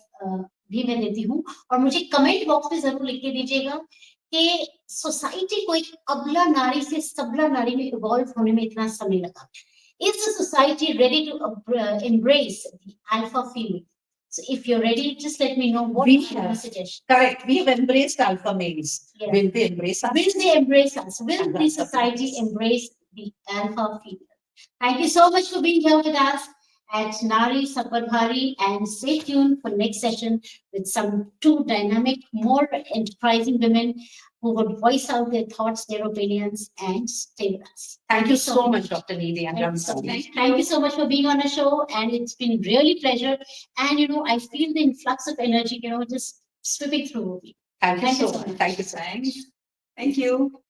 [SPEAKER 1] भी मैं देती हूँ और मुझे कमेंट बॉक्स में जरूर लिख के दीजिएगा कि सोसाइटी को एक अबला नारी से सबला नारी में इवॉल्व होने में इतना समय लगा. Is the society ready to embrace the alpha female? So if you're ready, just let me know what is your suggestion.
[SPEAKER 3] Correct. We have embraced alpha males.
[SPEAKER 1] Yeah.
[SPEAKER 3] Will they embrace us?
[SPEAKER 1] Will they embrace us? Will the society embrace the alpha female? Thank you so much for being here with us at Nari Bhaari, and stay tuned for next session with some two dynamic, more enterprising women who would voice out their thoughts, their opinions, and stay with us.
[SPEAKER 3] Thank you so much, Dr. Nidhi and RangSaree.
[SPEAKER 1] Thank you so much for being on our show, and it's been really pleasure. And you know, I feel the influx of energy, you know, just sweeping through me.
[SPEAKER 3] Thank you so much. Thank you so much.
[SPEAKER 2] Thank you.